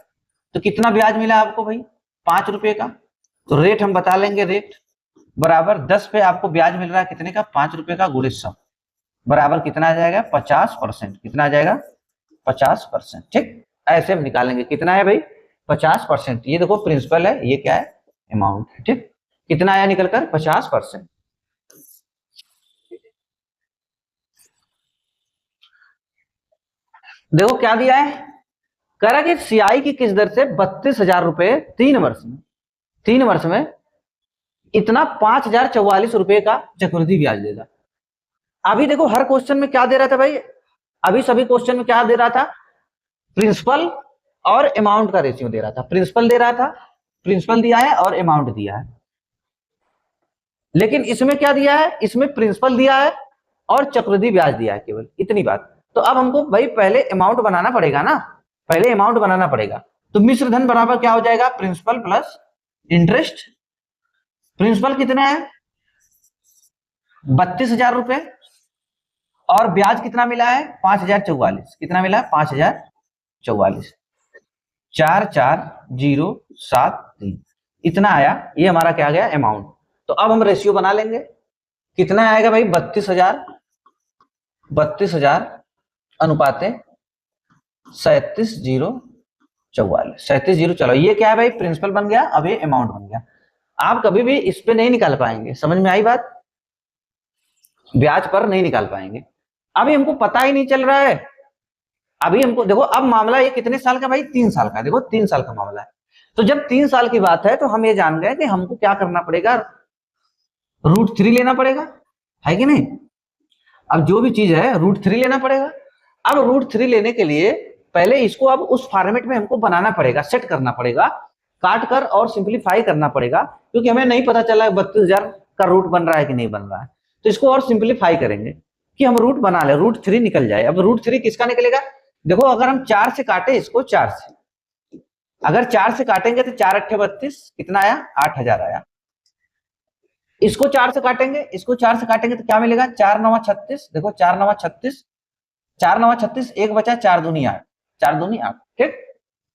तो कितना ब्याज मिला आपको भाई 5 रुपए का। तो रेट हम बता लेंगे, रेट बराबर 10 पे आपको ब्याज मिल रहा है कितने का 5 रुपए का गुणे 100 बराबर कितना आ जाएगा 50%। कितना आ जाएगा 50%। ठीक, ऐसे हम निकालेंगे कितना है भाई 50%। ये देखो प्रिंसिपल है, ये क्या है अमाउंट है। ठीक, कितना आया निकलकर 50%। देखो क्या दिया है, कह रहा कि सीआई की किस दर से 32,000 रुपए 3 वर्ष में, 3 वर्ष में इतना 5,044 रुपए का चक्रवृद्धि ब्याज देगा। अभी देखो हर क्वेश्चन में क्या दे रहा था भाई, अभी सभी क्वेश्चन में क्या दे रहा था, प्रिंसिपल और अमाउंट का रेशियो दे रहा था। प्रिंसिपल दे रहा था, प्रिंसिपल दिया है और अमाउंट दिया है। लेकिन इसमें क्या दिया है, इसमें प्रिंसिपल दिया है और चक्रवृद्धि ब्याज दिया है, केवल इतनी बात। तो अब हमको भाई पहले अमाउंट बनाना पड़ेगा ना, पहले अमाउंट बनाना पड़ेगा। तो मिश्र धन बराबर क्या हो जाएगा, प्रिंसिपल प्लस इंटरेस्ट। प्रिंसिपल कितना है 32,000 रुपए और ब्याज कितना मिला है 5,044। कितना मिला है 5,044, 44,073 इतना आया। ये हमारा क्या गया अमाउंट। तो अब हम रेशियो बना लेंगे, कितना आएगा भाई 32,000 अनुपाते 37,044, 37,000। चलो ये क्या है भाई प्रिंसिपल बन गया, अब ये अमाउंट बन गया। आप कभी भी इस पे नहीं निकाल पाएंगे, समझ में आई बात, ब्याज पर नहीं निकाल पाएंगे। अभी हमको पता ही नहीं चल रहा है, अभी हमको देखो अब मामला ये कितने साल का भाई 3 साल का, देखो 3 साल का मामला है। तो जब 3 साल की बात है तो हम ये जान गए कि हमको क्या करना पड़ेगा, √3 लेना पड़ेगा, है कि नहीं। अब जो भी चीज है √3 लेना पड़ेगा। अब √3 लेने के लिए पहले इसको अब उस फॉर्मेट में हमको बनाना पड़ेगा, सेट करना पड़ेगा, काट कर और सिंप्लीफाई करना पड़ेगा, क्योंकि हमें नहीं पता चला 32,000 का रूट बन रहा है कि नहीं बन रहा है। तो इसको और सिंप्लीफाई करेंगे कि हम रूट बना ले, √3 निकल जाए। अब √3 किसका निकलेगा, देखो अगर हम 4 से काटे इसको, 4 से अगर 4 से काटेंगे तो 4 अट्ठे 32, कितना आया 8,000 आया। इसको 4 से काटेंगे, इसको 4 से काटेंगे तो क्या मिलेगा 4 9 36, देखो 4 9 36, 4 9 36, एक बचा 4 दूनी 8, 4 दूनी 8। ठीक,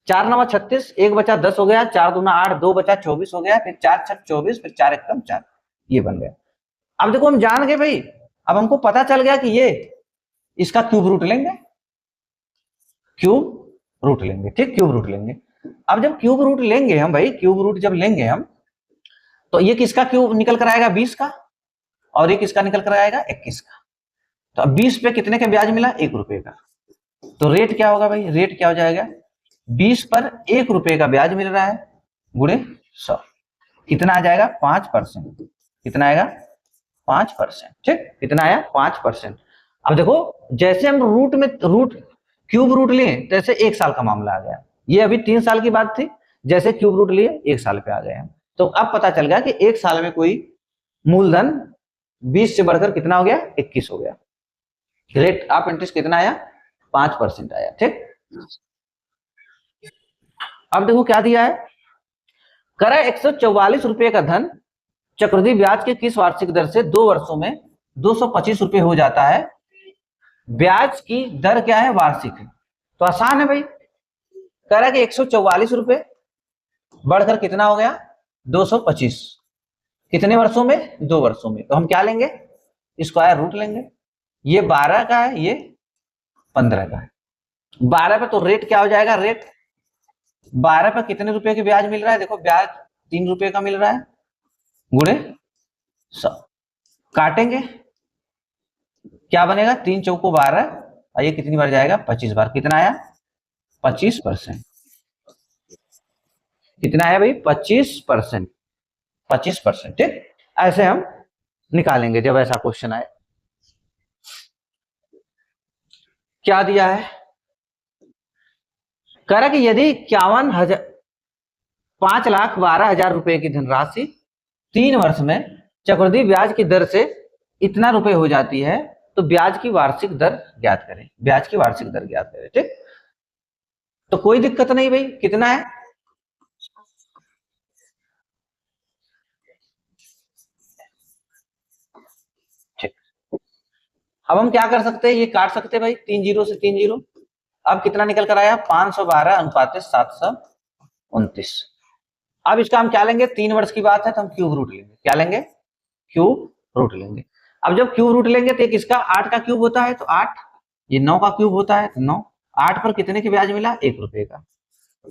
4 9 36, एक बचा 10 हो गया, 4 दूना 8, 2 बचा 24 हो गया, फिर 4 6 24, फिर 4 1 4, ये बन गया। अब देखो हम जान गए भाई, अब हमको पता चल गया कि ये इसका क्यूब रूट लेंगे, क्यूब रूट लेंगे। ठीक, क्यूब रूट लेंगे। अब जब क्यूब रूट लेंगे हम भाई, क्यूब रूट जब लेंगे हम, तो ये किसका क्यूब निकल कर आएगा 20 का, और ये किसका निकल कर आएगा 21 का। तो अब 20 पे कितने का ब्याज मिला 1 रुपए का। तो रेट क्या होगा भाई, रेट क्या हो जाएगा 20 पर 1 रुपए का ब्याज मिल रहा है गुणे 100, कितना आ जाएगा 5%। कितना आएगा 5%। ठीक, कितना आया 5%। अब देखो जैसे हम रूट में रूट क्यूब रूट लिए जैसे 1 साल का मामला आ गया, ये अभी 3 साल की बात थी, जैसे क्यूब रूट लिए 1 साल पे आ गए हम। तो अब पता चल गया कि 1 साल में कोई मूलधन 20 से बढ़कर कितना हो गया 21 हो गया। रेट ऑफ इंटरेस्ट कितना आया 5% आया। ठीक, अब देखो क्या दिया है, करा 144 रुपए का धन चक्रवृद्धि ब्याज के किस वार्षिक दर से 2 वर्षों में 225 रुपए हो जाता है। ब्याज की दर क्या है वार्षिक है, तो आसान है भाई, कह रहा है कि 144 रुपए बढ़कर कितना हो गया 225, कितने वर्षों में 2 वर्षों में। तो हम क्या लेंगे स्क्वायर रूट लेंगे, ये 12 का है, ये 15 का है। 12 पे तो रेट क्या हो जाएगा, रेट 12 पे कितने रुपए की ब्याज मिल रहा है, देखो ब्याज 3 रुपए का मिल रहा है गुणे 100, काटेंगे क्या बनेगा 3 चौको 12, और ये कितनी बार जाएगा 25 बार, कितना आया 25%। कितना आया भाई 25%, 25%। ठीक, ऐसे हम निकालेंगे जब ऐसा क्वेश्चन आए। क्या दिया है, कह रहा कि यदि 5,12,000 रुपए की धनराशि 3 वर्ष में चक्रवृद्धि ब्याज की दर से इतना रुपए हो जाती है, तो ब्याज की वार्षिक दर ज्ञात करें, ब्याज की वार्षिक दर ज्ञात करें। ठीक, तो कोई दिक्कत नहीं भाई, कितना है ठीक। अब हम क्या कर सकते हैं, ये काट सकते हैं भाई, 3 जीरो से 3 जीरो, अब कितना निकल कर आया 512 अनुपात 729। अब इसका हम क्या लेंगे, 3 वर्ष की बात है तो हम क्यूब रूट लेंगे। क्या लेंगे, क्यूब रूट लेंगे। अब जब क्यूब रूट लेंगे तो एक इसका 8 का क्यूब होता है तो 8, ये 9 का क्यूब होता है तो 9। 8 पर कितने के ब्याज मिला, 1 रुपए का।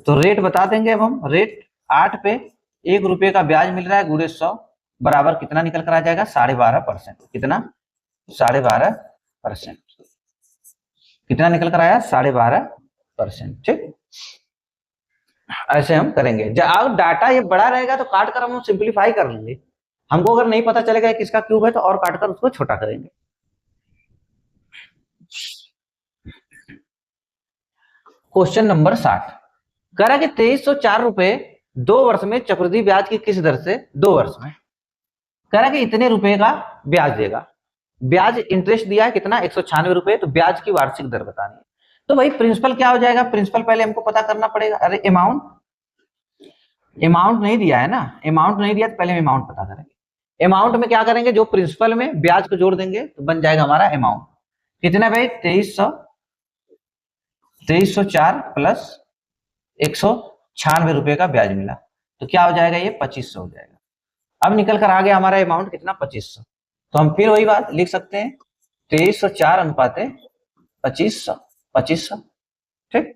तो रेट बता देंगे अब हम, रेट 8 पे 1 रुपए का ब्याज मिल रहा है गुणे 100 बराबर कितना निकल कर आ जाएगा 12.5%। कितना, 12.5%। कितना निकल कर आया 12.5%। ठीक, ऐसे हम करेंगे। जब डाटा ये बड़ा रहेगा तो काट कर हम सिंप्लीफाई कर लेंगे। हमको अगर नहीं पता चलेगा किसका क्यूब है तो और काट कर उसको छोटा करेंगे। क्वेश्चन नंबर 60 कह रहा है कि 2304 रुपए 2 वर्ष में चक्रवृद्धि ब्याज की किस दर से 2 वर्ष में, कह रहा है कि इतने रुपए का ब्याज देगा। ब्याज इंटरेस्ट दिया है कितना 196 रुपए, तो ब्याज की वार्षिक दर बतानी है। तो भाई प्रिंसिपल क्या हो जाएगा, प्रिंसिपल पहले हमको पता करना पड़ेगा। अरे अमाउंट नहीं दिया है ना, अमाउंट नहीं दिया तो पहले अमाउंट पता करेंगे। अमाउंट में क्या करेंगे, जो प्रिंसिपल में ब्याज को जोड़ देंगे तो बन जाएगा हमारा अमाउंट। कितना भाई 2304 प्लस 196 रुपए का ब्याज मिला, तो क्या हो जाएगा ये 2500 हो जाएगा। अब निकल कर आ गया हमारा अमाउंट कितना 2500। तो हम फिर वही बात लिख सकते हैं 2304 अनुपाते 2500। ठीक,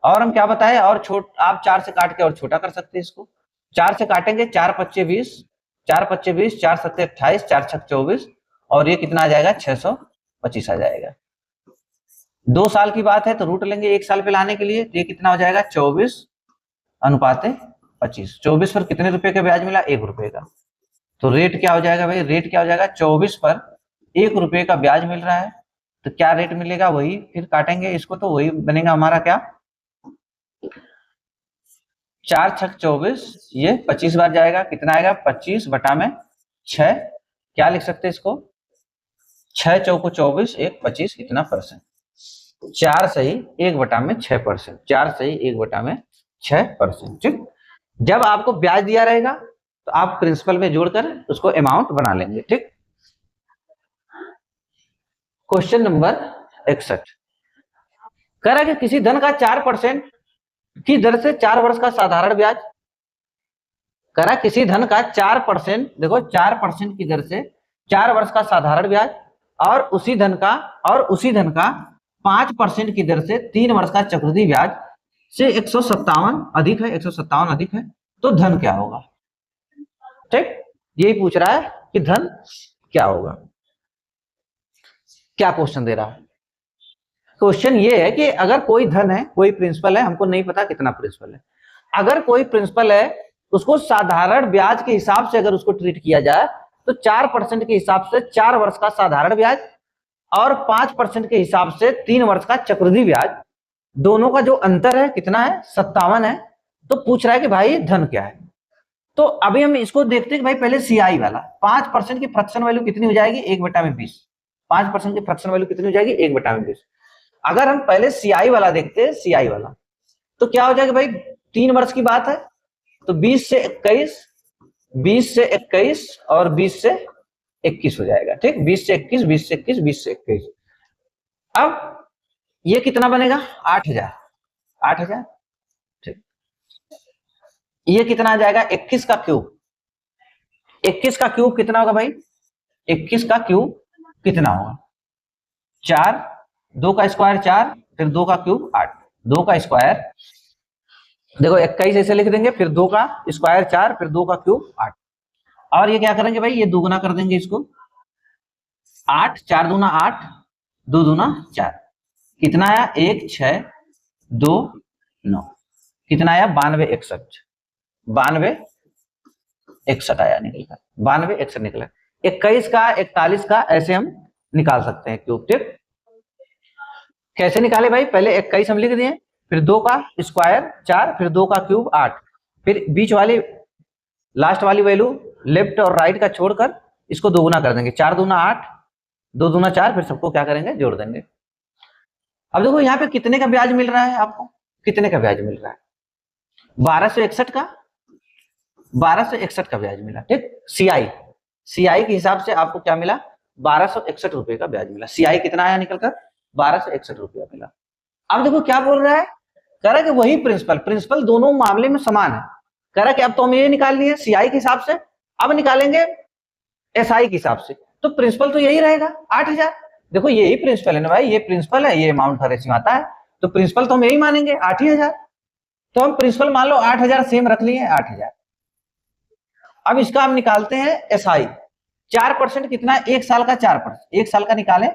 और हम क्या बताए, और आप 4 से काट के और छोटा कर सकते हैं इसको। 4 से काटेंगे 4 पच्चे 20, 4 पच्चे 20, 4 सत्ते 28, 4 छक 24, और ये कितना आ जाएगा 625 आ जाएगा। 2 साल की बात है तो रूट लेंगे 1 साल पे लाने के लिए, तो ये कितना हो जाएगा 24 अनुपाते 25। 24 पर कितने रुपए का ब्याज मिला, 1 रुपए का। तो रेट क्या हो जाएगा भाई, रेट क्या हो जाएगा 24 पर 1 रुपए का ब्याज मिल रहा है, तो क्या रेट मिलेगा वही फिर काटेंगे इसको, तो वही बनेगा हमारा क्या 4 छक 24, ये 25 बार जाएगा, कितना आएगा 25 बटा में 6। क्या लिख सकते हैं इसको, 6 चौको 24, 1 25, कितना परसेंट, 4 सही 1 बटा में 6%। 4 सही 1 बटा में 6%। ठीक, जब आपको ब्याज दिया रहेगा तो आप प्रिंसिपल में जोड़कर उसको अमाउंट बना लेंगे। ठीक, क्वेश्चन नंबर 61 कह रहा है कि किसी धन का 4% की दर से 4 वर्ष का साधारण ब्याज, कह रहा है किसी धन का 4%, देखो 4% की दर से 4 वर्ष का साधारण ब्याज, और उसी धन का 5% की दर से 3 वर्ष का चक्रवृद्धि ब्याज से 157 अधिक है, 157 अधिक है, तो धन क्या होगा। ठीक, यही पूछ रहा है कि धन क्या होगा। क्या क्वेश्चन दे रहा है, क्वेश्चन ये है कि अगर कोई धन है, कोई प्रिंसिपल है, हमको नहीं पता कितना प्रिंसिपल है, अगर कोई प्रिंसिपल है उसको साधारण ब्याज के हिसाब से अगर उसको ट्रीट किया जाए तो 4% के हिसाब से 4 वर्ष का साधारण ब्याज और 5% के हिसाब से 3 वर्ष का चक्रवृद्धि ब्याज, दोनों का जो अंतर है कितना है 57 है। तो पूछ रहा है कि भाई धन क्या है। तो अभी हम इसको देखते हैं कि भाई पहले सीआई वाला 5% की फ्रैक्शन वैल्यू कितनी हो जाएगी 1 बटा में 20। 5% की फ्रैक्शन वैल्यू कितनी हो जाएगी 1 बटा में 20। अगर हम पहले सीआई वाला देखते हैं, सीआई वाला तो क्या हो जाएगा भाई 3 वर्ष की बात है तो 20 से 21, 20 से 21 और 20 से 21 हो जाएगा। ठीक, 20 से 21, 20 से 21, 20 से 21। अब ये कितना बनेगा 8000, 8000। ठीक, ये कितना आ जाएगा 21 का क्यूब, 21 का क्यूब कितना होगा भाई, 21 का क्यूब कितना होगा 4, 2 का स्क्वायर 4, फिर 2 का क्यूब 8, 2 का स्क्वायर देखो 21 ऐसे लिख देंगे, फिर 2 का स्क्वायर 4, फिर 2 का क्यूब 8, और ये क्या करेंगे भाई ये दुगुना कर देंगे इसको, 8, 4 दूना 8, 2 दूना 4, कितना आया 1 6 2 9, कितना आया 92 61, 92 61 आया निकलकर, 92 61 निकला। 21 का 41 का ऐसे हम निकाल सकते हैं क्यूब। ठीक, कैसे निकाले भाई, पहले 21 हम लिख दिए, फिर 2 का स्क्वायर 4, फिर 2 का क्यूब 8, फिर बीच वाली लास्ट वाली वैल्यू लेफ्ट और राइट का छोड़कर इसको दोगुना कर देंगे, 4 दूना 8, 2 दूना 4, फिर सबको क्या करेंगे जोड़ देंगे। अब देखो यहाँ पे कितने का ब्याज मिल रहा है आपको, कितने का ब्याज मिल रहा है 1261 का, 1261 का ब्याज मिला। ठीक, सीआई के हिसाब से आपको क्या मिला 1261 रुपए का ब्याज मिला। सीआई कितना आया निकलकर 1261 रुपया मिला। अब देखो क्या बोल रहा है, कह रहा है कि वही प्रिंसिपल, प्रिंसिपल दोनों मामले में समान है। कह रहा है कि अब तो हम ये निकाल लिए सीआई के हिसाब से, अब निकालेंगे एसआई के हिसाब से। तो प्रिंसिपल तो यही रहेगा 8,000। देखो यही प्रिंसिपल है ना भाई, ये प्रिंसिपल है, ये अमाउंट हर रेशियो आता है, तो प्रिंसिपल तो हम यही मानेंगे 8,000। तो हम प्रिंसिपल मान लो 8,000 सेम रख लिए 8,000। अब इसका हम निकालते हैं एसआई। 4% कितना है, एक साल का 4%, एक साल का निकाले,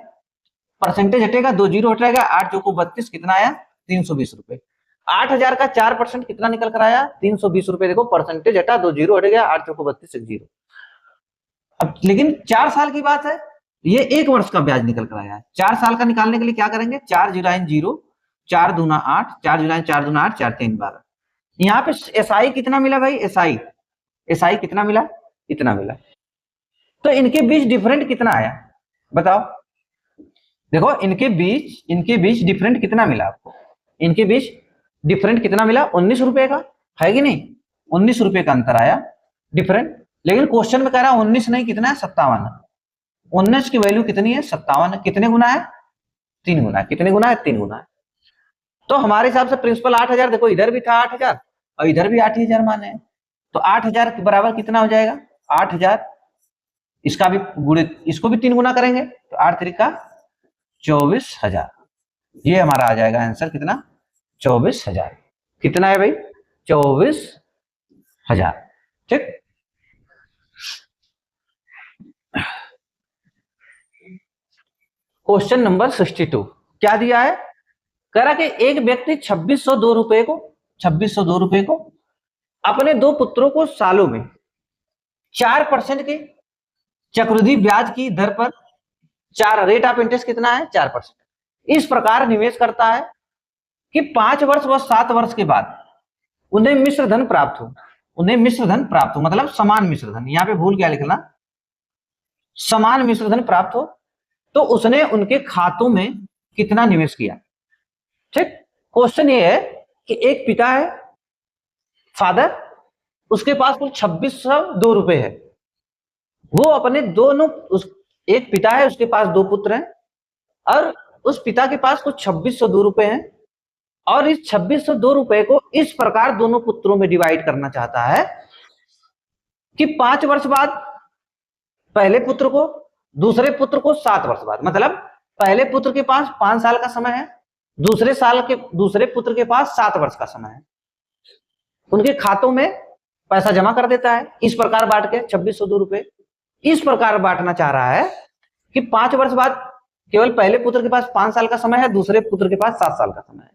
परसेंटेज हटेगा, 2 जीरो हटेगा, 8 चौको 32, कितना आया 320 रुपए। 8,000 का 4% कितना निकल कर आया 320 रुपए। देखो परसेंटेज हटा, 2 जीरो हट गया, 8 चौको 32, 1 जीरो। अब लेकिन 4 साल की बात है, ये 1 वर्ष का ब्याज निकल कर आया है। 4 साल का निकालने के लिए क्या करेंगे, 4 जुलाइन 0, 4 दूना 8, 4 जुलाइन 4 दूना 8, 4 3 12। यहाँ पे एसआई कितना मिला भाई, एसआई एसआई कितना मिला, इतना मिला। तो इनके बीच डिफरेंट कितना आया बताओ। देखो इनके बीच डिफरेंट कितना मिला आपको, इनके बीच डिफरेंट कितना मिला, 19 रुपए का, है कि नहीं, 19 रुपए का अंतर आया डिफरेंट। लेकिन क्वेश्चन में कह रहा है 19 नहीं, कितना है 57। 19 की वैल्यू कितनी है 57, कितने गुना है 3 गुना, कितने गुना है 3 गुना है। तो हमारे हिसाब से प्रिंसिपल 8,000, देखो इधर भी था 8,000 और इधर भी 8,000 माने, तो 8,000 के बराबर कितना हो जाएगा 8,000, इसका भी गुणे, इसको भी 3 गुना करेंगे, तो 8 तरीका 24,000। ये हमारा आ जाएगा आंसर कितना 24,000। कितना है भाई 24,000। ठीक, क्वेश्चन नंबर 62 क्या दिया है, कह रहा कि एक व्यक्ति 2602 रुपए को 2602 रुपए को अपने 2 पुत्रों को सालों में 4% के चक्रवृद्धि ब्याज की दर पर, 4 रेट ऑफ इंटरेस्ट कितना है 4%, इस प्रकार निवेश करता है कि 5 वर्ष व 7 वर्ष के बाद उन्हें मिश्र धन प्राप्त हो। उन्हें मिश्र धन प्राप्त हो मतलब समान मिश्र धन, यहां पे भूल क्या लिखना, समान मिश्र धन प्राप्त हो, तो उसने उनके खातों में कितना निवेश किया। ठीक, क्वेश्चन ये है कि एक पिता है फादर, उसके पास कुल 2602 रुपए है, वो अपने दोनों, उस एक पिता है उसके पास 2 पुत्र हैं, और उस पिता के पास कुछ 2602 रुपए हैं, और इस 2602 रुपए को इस प्रकार दोनों पुत्रों में डिवाइड करना चाहता है कि 5 वर्ष बाद पहले पुत्र को, दूसरे पुत्र को 7 वर्ष बाद, मतलब पहले पुत्र के पास 5 साल का समय है, दूसरे पुत्र के पास 7 वर्ष का समय है, उनके खातों में पैसा जमा कर देता है, इस प्रकार बांट के 2602 रुपए इस प्रकार बांटना चाह रहा है कि 5 वर्ष बाद केवल पहले पुत्र के पास 5 साल का समय है, दूसरे पुत्र के पास 7 साल का समय है।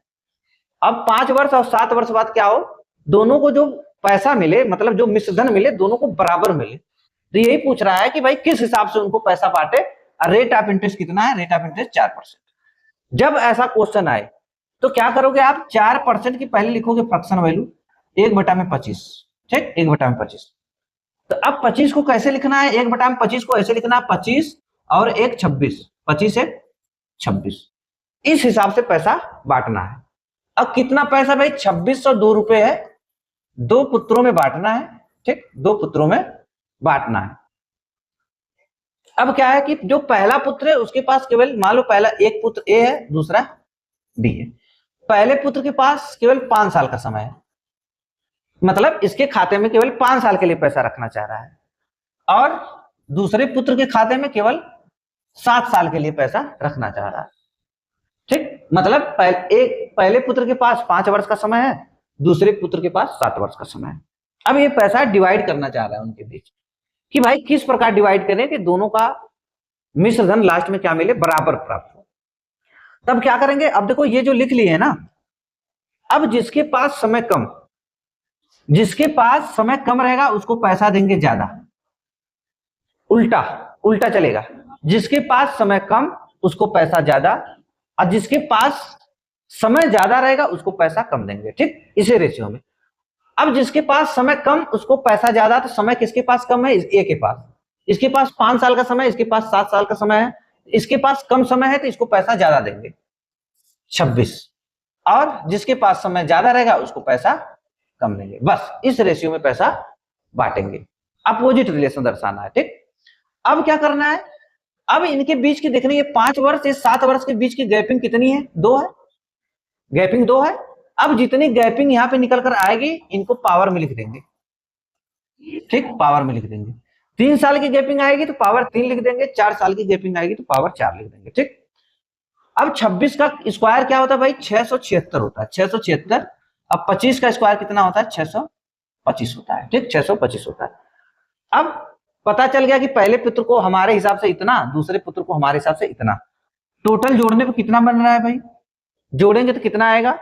अब 5 वर्ष और 7 वर्ष बाद क्या हो, दोनों को जो पैसा मिले, मतलब जो मिश्रधन मिले, दोनों को बराबर मिले। तो यही पूछ रहा है कि भाई किस हिसाब से उनको पैसा बांटे, रेट ऑफ इंटरेस्ट कितना है, रेट ऑफ इंटरेस्ट 4%। जब ऐसा क्वेश्चन आए तो क्या करोगे आप, 4% की पहले लिखोगे फ्रैक्शन वैल्यू 1/25, ठीक, 1/25। तो अब 25 को कैसे लिखना है, 1/25 को ऐसे लिखना है 25 और 1 26, 25 1 26, इस हिसाब से पैसा बांटना है। अब कितना पैसा भाई 2602 रुपए है, 2 पुत्रों में बांटना है, ठीक, 2 पुत्रों में बांटना है। अब क्या है कि जो पहला पुत्र है उसके पास केवल, मान लो पहला एक पुत्र ए है, दूसरा बी है, पहले पुत्र के पास केवल 5 साल का समय है, मतलब इसके खाते में केवल 5 साल के लिए पैसा रखना चाह रहा है, और दूसरे पुत्र के खाते में केवल 7 साल के लिए पैसा रखना चाह रहा है। ठीक, मतलब पहले पुत्र के पास 5 वर्ष का समय है, दूसरे पुत्र के पास 7 वर्ष का समय है। अब ये पैसा डिवाइड करना चाह रहा है उनके बीच कि भाई किस प्रकार डिवाइड करें कि दोनों का मिश्र धन लास्ट में क्या मिले, बराबर प्राप्त हो। तब क्या करेंगे, अब देखो ये जो लिख लिए है ना, अब जिसके पास समय कम रहेगा उसको पैसा देंगे ज्यादा, उल्टा उल्टा चलेगा, जिसके पास समय कम उसको पैसा ज्यादा, और जिसके पास समय ज्यादा रहेगा उसको पैसा कम देंगे। ठीक, इसे रेशियो में। अब जिसके पास समय कम उसको पैसा ज्यादा, तो समय किसके पास कम है, ए के पास, इसके पास 5 साल का समय, इसके पास 7 साल का समय है, इसके पास कम समय है तो इसको पैसा ज्यादा देंगे 26, और जिसके पास समय ज्यादा रहेगा उसको पैसा कम देंगे। बस इस रेशियो में पैसा बांटेंगे, अपोजिट रिलेशन दर्शाना है। ठीक, अब क्या करना है, अब इनके बीच की देखनी है 5 वर्ष या 7 वर्ष के बीच की गैपिंग कितनी है, 2 है, गैपिंग 2 है। अब जितनी गैपिंग यहाँ पे निकल कर आएगी इनको पावर में लिख देंगे, ठीक, पावर में लिख देंगे। 3 साल की गैपिंग आएगी तो पावर 3 लिख देंगे, 4 साल की गैपिंग आएगी तो पावर 4 लिख देंगे, ठीक। अब 26 का स्क्वायर क्या होता है भाई, 676 होता है, 676। अब 25 का स्क्वायर कितना होता है, 625 होता है, ठीक, 625 होता है। अब पता चल गया कि पहले पुत्र को हमारे हिसाब से इतना, दूसरे पुत्र को हमारे हिसाब से इतना, टोटल जोड़ने पर कितना बन रहा है भाई, जोड़ेंगे तो कितना आएगा,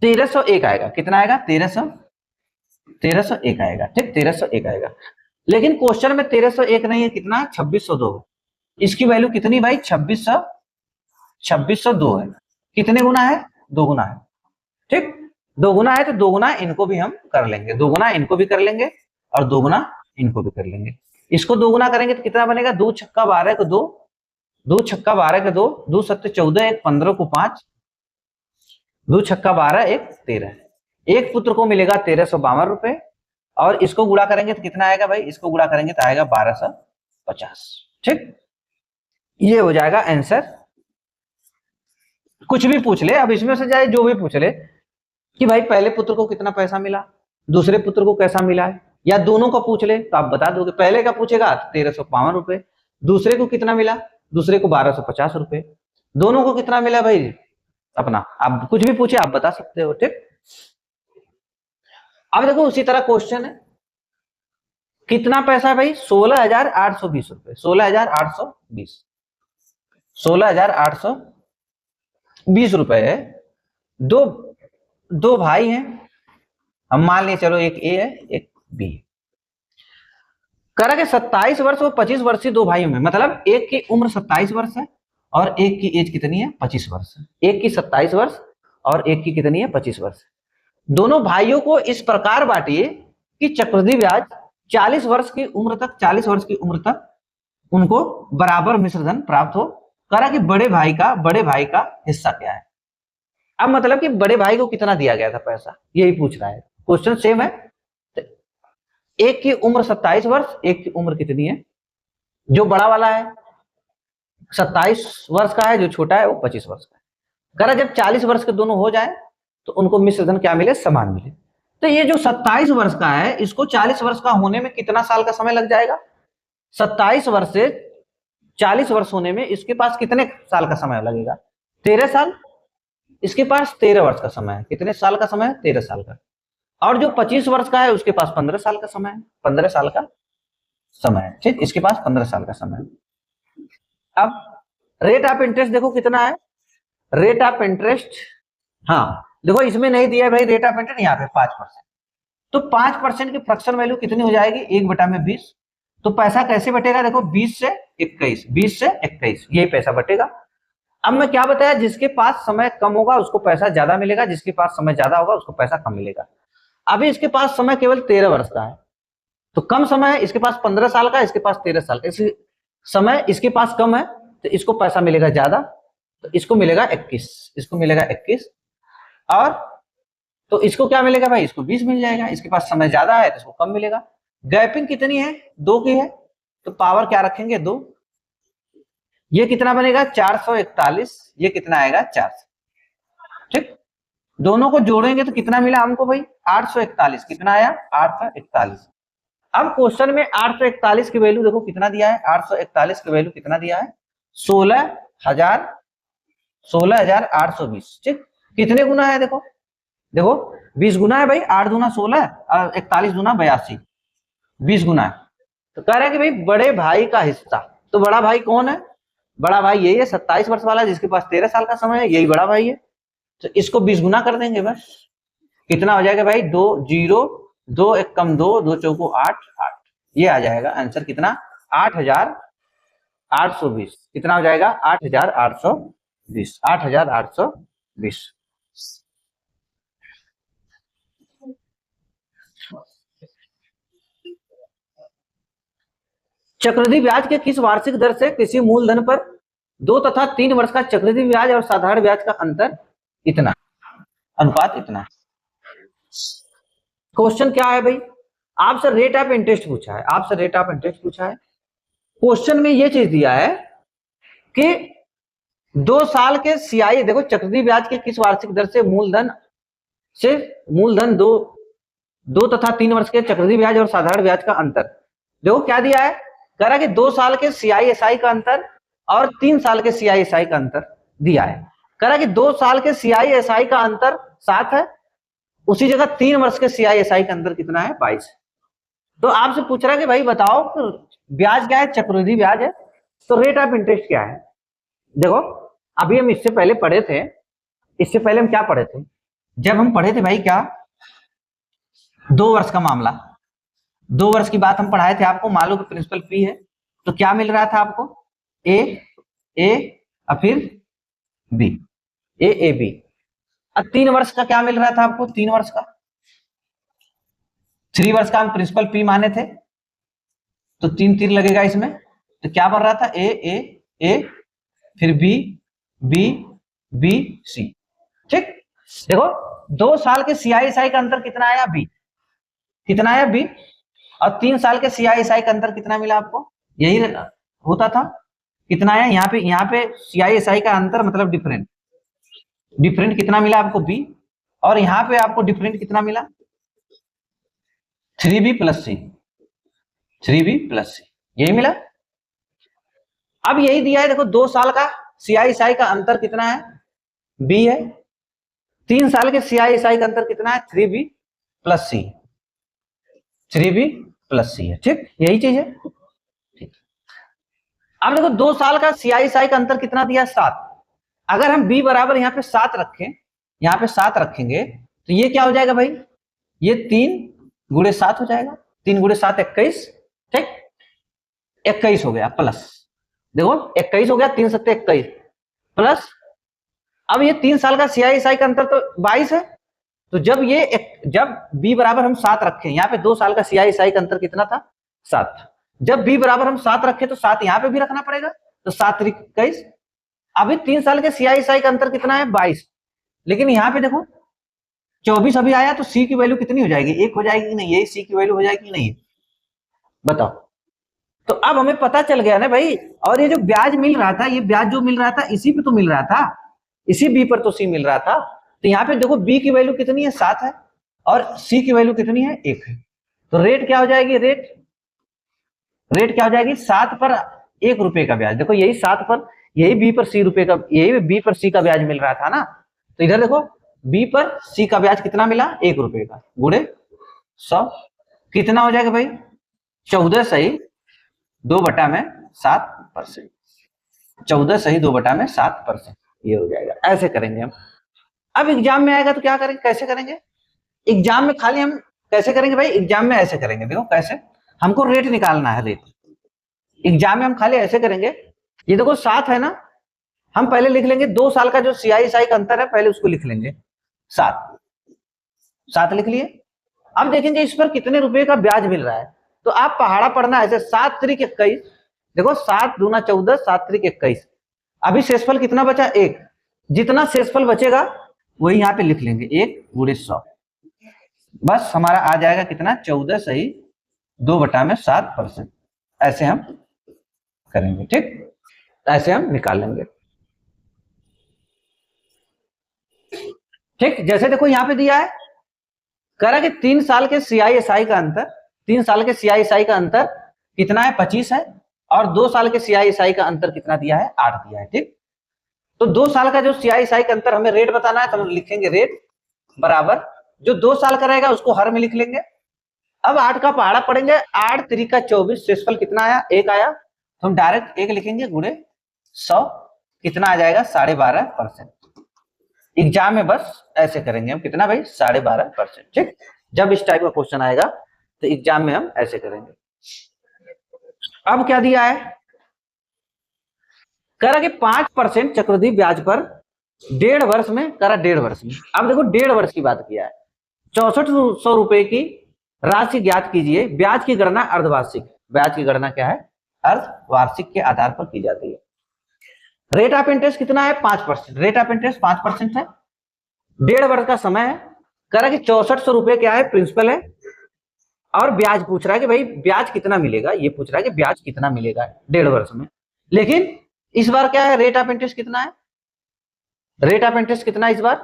1301 आएगा। कितना आएगा, 1301 आएगा, ठीक, 1301 आएगा। लेकिन क्वेश्चन में 1301 नहीं है, कितना है, 2602। इसकी वैल्यू कितनी भाई, 2602 है। कितने गुना है, 2 गुना है, ठीक, 2 गुना है। तो 2 गुना इनको भी हम कर लेंगे, 2 गुना इनको भी कर लेंगे और 2 गुना इनको भी कर लेंगे। इसको 2 गुना करेंगे तो कितना बनेगा, 2 छक्का 12 को 2, 2 छक्का 12 के 2, 2 सत्ते 14, 1 15 को 5, 2 छक्का 12, 1 13। एक पुत्र को मिलेगा 1352 रुपए, और इसको गुणा करेंगे तो कितना आएगा भाई, इसको गुणा करेंगे तो आएगा 1250, ठीक। ये हो जाएगा आंसर। कुछ भी पूछ ले, अब इसमें से जाए जो भी पूछ ले कि भाई पहले पुत्र को कितना पैसा मिला, दूसरे पुत्र को कैसा मिला है, या दोनों को पूछ ले तो आप बता दोगे। पहले का पूछेगा 1352 रुपए, दूसरे को कितना मिला, दूसरे को 1250 रुपए, दोनों को कितना मिला भाई अपना, आप कुछ भी पूछे आप बता सकते हो, ठीक। अब देखो उसी तरह क्वेश्चन है, कितना पैसा है भाई, 16,820 रुपए, 16,820, 16,820 रुपए है। दो भाई हैं, हम मान लिए, चलो एक ए है एक बी है। करा के 27 वर्ष और 25 वर्षीय 2 भाइयों में, मतलब एक की उम्र 27 वर्ष है और एक की एज कितनी है, 25 वर्ष है। एक की 27 वर्ष और एक की कितनी है, 25 वर्ष। दोनों भाइयों को इस प्रकार बांटिए कि चक्रवृद्धि ब्याज 40 वर्ष की उम्र तक, 40 वर्ष की उम्र तक उनको बराबर मिश्रधन प्राप्त हो। करा कि बड़े भाई का हिस्सा क्या है। अब मतलब कि बड़े भाई को कितना दिया गया था पैसा, यही पूछ रहा है, क्वेश्चन सेम है। एक की उम्र 27 वर्ष, एक की उम्र कितनी है, जो बड़ा वाला है 27 वर्ष का है, जो छोटा है वो 25 वर्ष का है। करा जब 40 वर्ष के दोनों हो जाए तो उनको मिश्रधन क्या मिले, समान मिले। तो ये जो 27 वर्ष का है इसको 40 वर्ष का होने में कितना साल का समय लग जाएगा, 27 वर्ष से 40 वर्ष होने में इसके पास कितने साल का समय लगेगा, 13 साल। इसके पास 13 वर्ष का समय है, कितने साल का समय है, 13 साल का। और जो 25 वर्ष का है उसके पास 15 साल का समय है, 15 साल का समय है, ठीक, इसके पास 15 साल का समय है। अब रेट ऑफ इंटरेस्ट देखो कितना है, रेट ऑफ इंटरेस्ट, हाँ देखो इसमें नहीं दिया है भाई रेट ऑफ इंटरेस्ट, यहाँ पे 5%। तो 5% की फ्रैक्शन वैल्यू कितनी हो जाएगी, 1/20। तो पैसा कैसे बटेगा, देखो 20 से 21, 20 से 21 यही पैसा बटेगा। अब मैं क्या बताया, जिसके पास समय कम होगा उसको पैसा ज्यादा मिलेगा, जिसके पास समय ज्यादा होगा उसको पैसा कम मिलेगा। अभी इसके पास समय केवल 13 वर्ष का है तो कम समय है, इसके पास 15 साल का, इसके पास 13 साल का, इसलिए समय इसके पास कम है तो इसको पैसा मिलेगा ज्यादा, तो इसको मिलेगा 21, इसको मिलेगा 21। और तो इसको क्या मिलेगा भाई, इसको 20 मिल जाएगा, इसके पास समय ज्यादा है तो इसको कम मिलेगा। गैपिंग कितनी है, 2 की है, तो पावर क्या रखेंगे, 2। ये कितना बनेगा 441, ये कितना आएगा 400, ठीक। दोनों को जोड़ेंगे तो कितना मिला हमको भाई, 841, कितना आया 841। अब क्वेश्चन में 841 की वैल्यू देखो कितना दिया है, 841 की वैल्यू कितना दिया है, 16,820, ठीक। कितने गुना है देखो, देखो 20 गुना है भाई, 8 दूना 16 और 41 दूना 82, 20 गुना है। तो कह रहे हैं कि भाई बड़े भाई का हिस्सा, तो बड़ा भाई कौन है, बड़ा भाई यही है 27 वर्ष वाला जिसके पास 13 साल का समय है, यही बड़ा भाई है। तो इसको 20 गुना कर देंगे बस, कितना हो जाएगा भाई, 2 0 2 1 कम 2 2 चौको 8 8, ये आ जाएगा आंसर कितना, 8,820। कितना हो जाएगा 8,820, 8,820। चक्रवृद्धि ब्याज के किस वार्षिक दर से किसी मूलधन पर 2 तथा 3 वर्ष का चक्रवृद्धि ब्याज और साधारण ब्याज का अंतर इतना, अनुपात इतना। क्वेश्चन क्या है भाई, आपसे रेट ऑफ इंटरेस्ट पूछा है, आपसे रेट ऑफ इंटरेस्ट पूछा है। क्वेश्चन में ये चीज दिया है कि 2 साल के सीआई, देखो चक्रवृद्धि ब्याज के किस वार्षिक दर से मूलधन दो तथा 3 वर्ष के चक्रवृद्धि ब्याज और साधारण ब्याज का अंतर। देखो क्या दिया है, कह रहा कि 2 साल के सीआईएसआई का अंतर और 3 साल के सीआईएसआई का अंतर दिया है। कह रहा कि 2 साल के सीआईएसआई का अंतर 7 है, उसी जगह 3 वर्ष के सीआईएसआई का अंतर कितना है, 22। तो आपसे पूछ रहा है कि भाई बताओ ब्याज क्या है, चक्रवृद्धि ब्याज है, तो रेट ऑफ इंटरेस्ट क्या है। देखो अभी हम इससे पहले पढ़े थे, इससे पहले हम क्या पढ़े थे, जब हम पढ़े थे भाई क्या, 2 वर्ष का मामला, 2 वर्ष की बात हम पढ़ाए थे आपको, मान लो कि प्रिंसिपल फी है, तो क्या मिल रहा था आपको, ए और फिर बी, ए बी। अब 3 वर्ष का क्या मिल रहा था आपको, 3 वर्ष का, 3 वर्ष का हम प्रिंसिपल फी माने थे, तो 3 तीर लगेगा इसमें, तो क्या बन रहा था, ए फिर बी सी। ठीक, देखो 2 साल के सीआईएसआई का अंतर कितना आया, बी, कितना आया बी, और 3 साल के सीआईएसआई का अंतर कितना मिला आपको, यही होता था, कितना आया, यहाँ पे सीआईएसआई का अंतर मतलब डिफरेंट कितना मिला आपको, बी, और यहाँ पे आपको डिफरेंट कितना मिला, 3b प्लस सी, यही मिला। अब यही दिया है, देखो 2 साल का सीआईएसआई का अंतर कितना है, बी है, 3 साल के सीआईएसआई का अंतर कितना है, 3b प्लस सी है। ठीक, यही चीज है। ठीक, अब देखो 2 साल का सीआईएसआई का अंतर कितना दिया, 7। अगर हम b बराबर यहाँ पे 7 रखें, यहाँ पे 7 रखेंगे, तो ये क्या हो जाएगा भाई, ये 3 गुणे 7 हो जाएगा, 3 गुणे 7 21। ठीक, 21 हो गया, प्लस, देखो 21 हो गया, 3 सत्ते 21 प्लस, अब ये 3 साल का सीआईएसआई का अंतर तो 22 है, तो जब b बराबर हम 7 रखें, यहाँ पे 2 साल का सीआईएसआई का अंतर कितना था, 7 था, जब b बराबर हम 7 रखें तो 7 यहाँ पे भी रखना पड़ेगा, तो 7 3 21। अभी 3 साल के सीआईएसआई का अंतर कितना है, 22, लेकिन यहाँ पे देखो 24 अभी आया, तो c की वैल्यू कितनी हो जाएगी, 1 हो जाएगी कि नहीं, यही c की वैल्यू हो जाएगी कि नहीं, बताओ। तो अब हमें पता चल गया ना भाई, और ये जो ब्याज मिल रहा था, ये ब्याज जो मिल रहा था इसी पे तो मिल रहा था, इसी बी पर तो सी मिल रहा था, तो यहाँ पे देखो बी की वैल्यू कितनी है, 7 है, और सी की वैल्यू कितनी है, 1 है, तो रेट क्या हो जाएगी, रेट क्या हो जाएगी, 7 पर 1 रुपए का ब्याज। देखो यही 7 पर, यही बी पर सी रुपए का, यही बी पर सी का ब्याज मिल रहा था ना, तो इधर देखो बी पर सी का ब्याज कितना मिला, 1 रुपए का, गुणे 100 कितना हो जाएगा भाई, 14 सही 2/7%, 14 सही 2/7%, ये हो जाएगा। ऐसे करेंगे हम। अब एग्जाम में आएगा तो क्या करेंगे, कैसे करेंगे, एग्जाम में खाली हम कैसे करेंगे भाई, एग्जाम में ऐसे करेंगे, देखो कैसे, हमको रेट निकालना है, रेट एग्जाम में हम खाली ऐसे करेंगे, ये देखो 7 है ना, हम पहले लिख लेंगे 2 साल का जो सीआईएसआई का अंतर है, पहले उसको लिख लेंगे, 7 लिख लिए। अब देखेंगे इस पर कितने रुपए का ब्याज मिल रहा है, तो आप पहाड़ा पढ़ना ऐसे, 7 3 21, देखो 7 दूना 14, 7 3 21, अभी शेषफल कितना बचा, 1, जितना शेषफल बचेगा वही यहाँ पे लिख लेंगे, 1 गुणे 100, बस हमारा आ जाएगा कितना, 14 सही 2/7%। ऐसे हम करेंगे, ठीक, ऐसे हम निकाल लेंगे। ठीक, जैसे देखो यहाँ पे दिया है, कह रहा कि 3 साल के सीआईएसआई का अंतर, 3 साल के सीआईएसआई का अंतर कितना है, 25 है, और 2 साल के सीआईएसआई का अंतर कितना दिया है, 8 दिया है। ठीक, तो 2 साल का जो सीआईएसआई का अंतर हमें रेट बताना है, तो हम लिखेंगे रेट बराबर, जो 2 साल का रहेगा उसको हर में लिख लेंगे। अब 8 का पहाड़ा पढ़ेंगे, 8 3 का 24, शेषफल कितना आया, 1 आया, तो हम डायरेक्ट 1 लिखेंगे, गुणे 100 कितना आ जाएगा, 12.5%। एग्जाम में बस ऐसे करेंगे हम, कितना भाई, 12.5%। ठीक, जब इस टाइप का क्वेश्चन आएगा तो एग्जाम में हम ऐसे करेंगे। अब क्या दिया है, कह रहा कि 5% चक्रवृद्धि ब्याज पर 1.5 वर्ष में, कह रहा 1.5 वर्ष में। अब देखो 1.5 वर्ष की बात किया है, 6400 रुपए की राशि ज्ञात कीजिए, ब्याज की गणना अर्धवार्षिक, ब्याज की गणना क्या है, अर्धवार्षिक के आधार पर की जाती है। रेट ऑफ इंटरेस्ट कितना है, 5%, रेट ऑफ इंटरेस्ट 5% है, 1.5 वर्ष का समय है, कह रहा कि 6400 रुपए क्या है, प्रिंसिपल है, और ब्याज पूछ रहा है कि भाई ब्याज कितना मिलेगा, ये पूछ रहा है कि ब्याज कितना मिलेगा 1.5 वर्ष में, लेकिन इस बार क्या है, रेट ऑफ इंटरेस्ट कितना है, रेट ऑफ इंटरेस्ट कितना इस बार,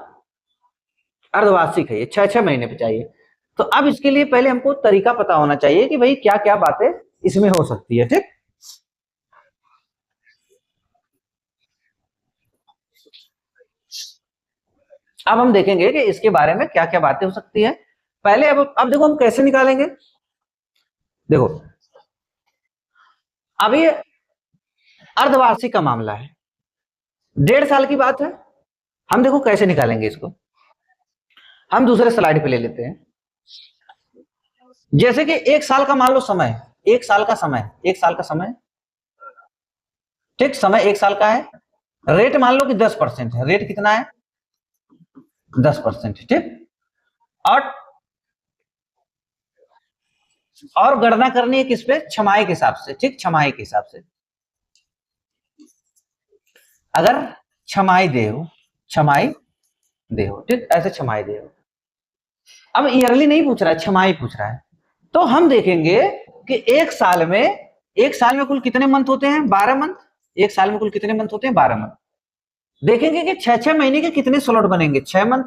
अर्धवार्षिक है ये, 6-6 महीने पे चाहिए। तो अब इसके लिए पहले हमको तरीका पता होना चाहिए कि भाई क्या क्या बातें इसमें हो सकती है। ठीक, अब हम देखेंगे कि इसके बारे में क्या क्या बातें हो सकती है। पहले अब देखो हम कैसे निकालेंगे। देखो अब ये अर्धवार्षिक का मामला है, 1.5 साल की बात है। हम देखो कैसे निकालेंगे इसको, हम दूसरे स्लाइड पे ले लेते हैं। जैसे कि 1 साल का मान लो समय, 1 साल का समय, 1 साल का समय, ठीक, समय 1 साल का है। रेट मान लो कि 10% है, रेट कितना है, 10%, ठीक। और गणना करनी है किस पे, छमाही के हिसाब से, ठीक, छमाही के हिसाब से। अगर छमाही दे हो, छमाही दे हो, ठीक, ऐसे छमाही दे हो। अब ईयरली नहीं पूछ रहा है, छमाही पूछ रहा है। तो हम देखेंगे कि 1 साल में कुल कितने मंथ होते हैं, 12 मंथ। 1 साल में कुल कितने मंथ होते हैं, 12 मंथ। देखेंगे कि 6-6 महीने के कितने स्लॉट बनेंगे, 6 मंथ,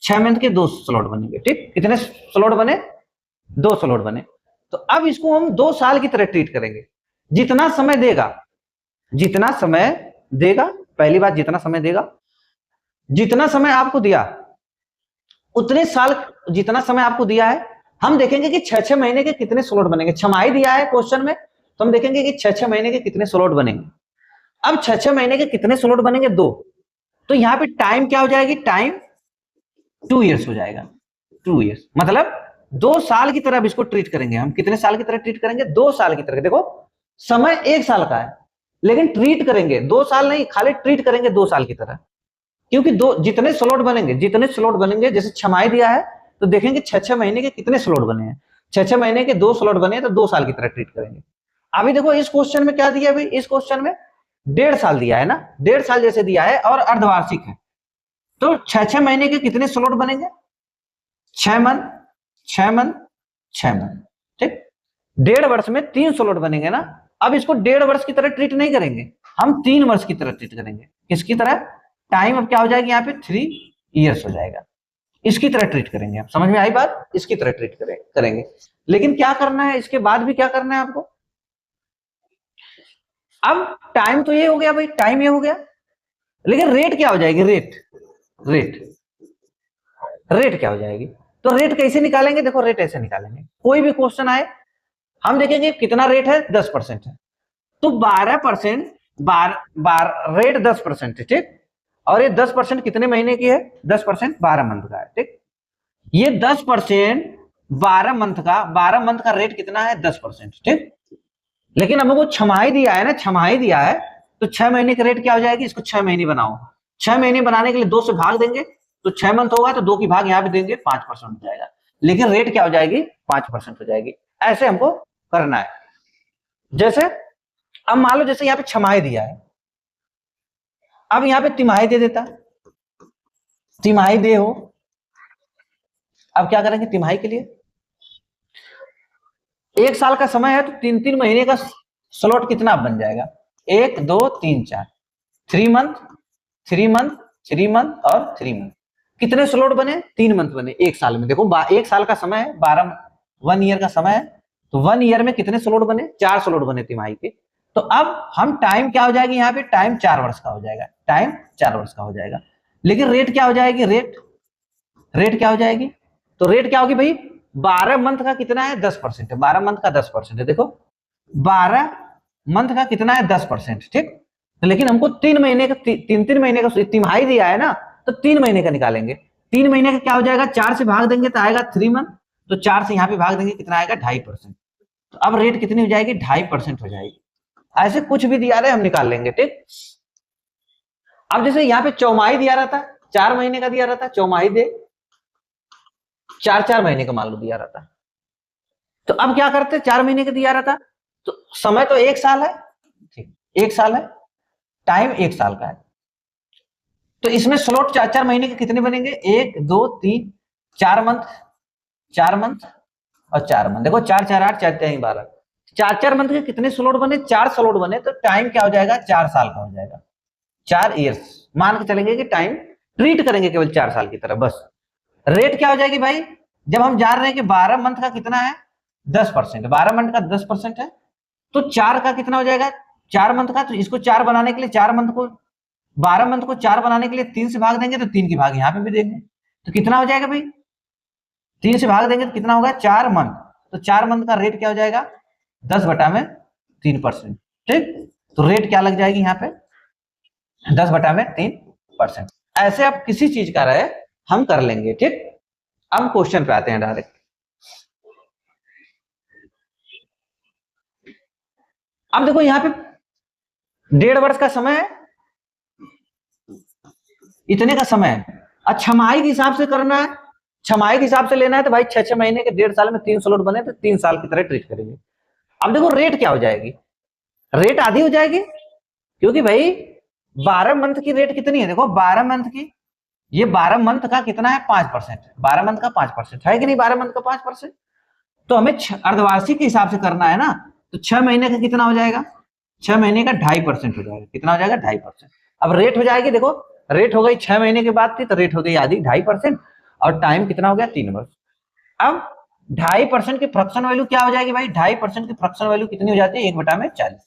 6 मंथ के 2 स्लॉट बनेंगे, ठीक। कितने स्लॉट बने, 2 स्लॉट बने। तो अब इसको हम 2 साल की तरह ट्रीट करेंगे। जितना समय देगा, जितना समय देगा, पहली बात जितना समय देगा, जितना समय आपको दिया उतने साल, जितना समय आपको दिया है, हम देखेंगे कि 6-6 महीने के कितने स्लॉट बनेंगे। छमाही दिया है क्वेश्चन में, तो हम देखेंगे कि 6-6 महीने के कितने स्लॉट बनेंगे। अब 6-6 महीने के कितने स्लॉट बनेंगे, 2। तो यहाँ पे टाइम क्या हो जाएगी, टाइम 2 ईयर्स हो जाएगा, 2 ईयर्स। मतलब 2 साल की तरह इसको ट्रीट करेंगे हम। कितने साल की तरह ट्रीट करेंगे, 2 साल की तरह। देखो समय 1 साल का है, लेकिन ट्रीट करेंगे 2 साल नहीं, खाली ट्रीट करेंगे 2 साल की तरह। क्योंकि जितने स्लॉट बनेंगे, जितने स्लॉट बनेंगे, जैसे छमाही दिया है तो देखेंगे 6-6 महीने के कितने स्लॉट बने हैं, 6-6 महीने के 2 स्लॉट बने हैं, तो 2 साल की तरह ट्रीट करेंगे। अभी देखो इस क्वेश्चन में क्या दिया है, इस क्वेश्चन में 1.5 साल दिया है ना, 1.5 साल जैसे दिया है और अर्धवार्षिक है। तो 6-6 महीने के कितने स्लॉट बनेंगे, 6 मंथ, 6 मंथ, 6 मंथ, ठीक। 1.5 वर्ष में 3 स्लॉट बनेंगे ना। अब इसको 1.5 वर्ष की तरह ट्रीट नहीं करेंगे, हम 3 वर्ष की तरह ट्रीट करेंगे। किसकी तरह, टाइम अब क्या हो जाएगी यहाँ पे, 3 ईयर्स हो जाएगा। इसकी तरह ट्रीट करेंगे हम, समझ में आई बात, इसकी तरह ट्रीट करेंगे। लेकिन क्या करना है, इसके बाद भी क्या करना है आपको। अब टाइम तो ये हो गया भाई, टाइम ये हो गया, लेकिन रेट क्या हो जाएगी, रेट, रेट, रेट क्या हो जाएगी। तो रेट कैसे निकालेंगे, देखो रेट ऐसे निकालेंगे। कोई भी क्वेश्चन आए हम देखेंगे कितना रेट है, 10% है। तो 12%, रेट 10% है, ठीक। और ये 10% कितने महीने की है, 10% 12 मंथ का है, ठीक। ये 10% 12 मंथ का रेट कितना है, 10%, ठीक। लेकिन हमको छमाही दिया है ना, छमाही दिया है, तो 6 महीने का रेट क्या हो जाएगी, इसको 6 महीने बनाओ। 6 महीने बनाने के लिए 2 से भाग देंगे, तो 6 मंथ होगा, तो 2 की भाग यहाँ भी देंगे, 5% हो जाएगा। लेकिन रेट क्या हो जाएगी, 5% हो जाएगी। ऐसे हमको करना है। जैसे अब मान लो जैसे यहाँ पे छमाही दिया है, अब यहाँ पे तिमाही दे देता, तिमाही दे हो। अब क्या करेंगे तिमाही के लिए, 1 साल का समय है, तो 3-3 महीने का स्लॉट कितना बन जाएगा, 1 2 3 4, 3 मंथ, 3 मंथ, 3 मंथ और 3 मंथ। कितने स्लॉट बने, 3 मंथ बने 1 साल में। देखो 1 साल का समय है, 1 ईयर का समय है, तो 1 ईयर में कितने स्लॉट बने, 4 स्लॉट बने तिमाही के। तो अब हम टाइम क्या हो जाएगी यहाँ पे, टाइम 4 वर्ष का हो जाएगा, टाइम 4 वर्ष का हो जाएगा। लेकिन रेट क्या हो जाएगी, रेट क्या हो जाएगी, तो रेट क्या होगी भाई, 12 मंथ का कितना है, 10% है, 12 मंथ का 10% है। देखो 12 मंथ का कितना है, 10%, ठीक। तो लेकिन हमको 3 महीने का, 3-3 महीने का तिमाही दिया है ना, तो 3 महीने का निकालेंगे। 3 महीने का क्या हो जाएगा, 4 से भाग देंगे तो आएगा 3 मंथ, तो 4 से यहाँ पे भाग देंगे कितना आएगा, 2.5%। तो अब रेट कितनी हो जाएगी, 2.5% हो जाएगी। ऐसे कुछ भी दिया रहे हम निकाल लेंगे, ठीक। अब जैसे यहाँ पे चौमाही दिया रहता, 4 महीने का दिया रहता, चौमाही दे 4-4 महीने का मान लो दिया रहता, तो अब क्या करते, 4 महीने का दिया रहता, तो समय तो 1 साल है, ठीक, 1 साल है, टाइम 1 साल का है। तो इसमें स्लॉट 4-4 महीने के कितने बनेंगे, 1 2 3 4 मंथ, 4 मंथ और 4 मंथ। देखो 4 4 8 4 3 12, 4-4 मंथ के कितने स्लॉट बने, 4 स्लॉट बने, तो टाइम क्या हो जाएगा, 4 साल का हो जाएगा, 4 ईयर्स मान के चलेंगे कि टाइम ट्रीट करेंगे केवल 4 साल की तरह बस। रेट क्या हो जाएगी भाई, जब हम जान रहे हैं कि 12 मंथ का कितना है 10%, 12 मंथ का 10% है, तो 4 का कितना हो जाएगा 4 मंथ का, तो इसको 4 बनाने के लिए 4 मंथ को 12 मंथ को 4 बनाने के लिए 3 से भाग देंगे, तो 3 की भाग यहाँ पे भी देंगे, तो कितना हो जाएगा भाई 3 से भाग देंगे तो कितना होगा 4 मंथ, तो 4 मंथ का रेट क्या हो जाएगा 10/3%। ठीक, तो रेट क्या लग जाएगी यहाँ पे 10/3%। ऐसे आप किसी चीज का रहे हम कर लेंगे। ठीक, अब क्वेश्चन पे आते हैं डायरेक्ट। अब देखो यहाँ पे 1.5 वर्ष का समय है, इतने का समय है। और छमाही के हिसाब से करना है, छमाही के हिसाब से लेना है, तो भाई 6-6 महीने के 1.5 साल में 3 स्लॉट बने तो 3 साल की तरह ट्रीट करेंगे। अब देखो रेट क्या हो जाएगी, रेट आधी हो जाएगी, क्योंकि भाई 12 मंथ की रेट कितनी है, देखो 12 मंथ की, ये 12 मंथ का कितना है 5%, 12 मंथ का 5% है कि नहीं, 12 मंथ का 5%, तो हमें अर्धवार्षिक के हिसाब से करना है ना, तो 6 महीने का कितना हो जाएगा 6 महीने का 2.5% हो जाएगा, कितना हो जाएगा 2.5%। अब रेट हो जाएगी, देखो रेट हो गई 6 महीने के बाद थी तो रेट हो गई आधी 2.5%, और टाइम कितना हो गया 3 वर्ष। अब 2.5% की फ्रैक्शन वैल्यू क्या हो जाएगी भाई, 2.5% की फ्रैक्शन वैल्यू कितनी हो जाती है 1/40,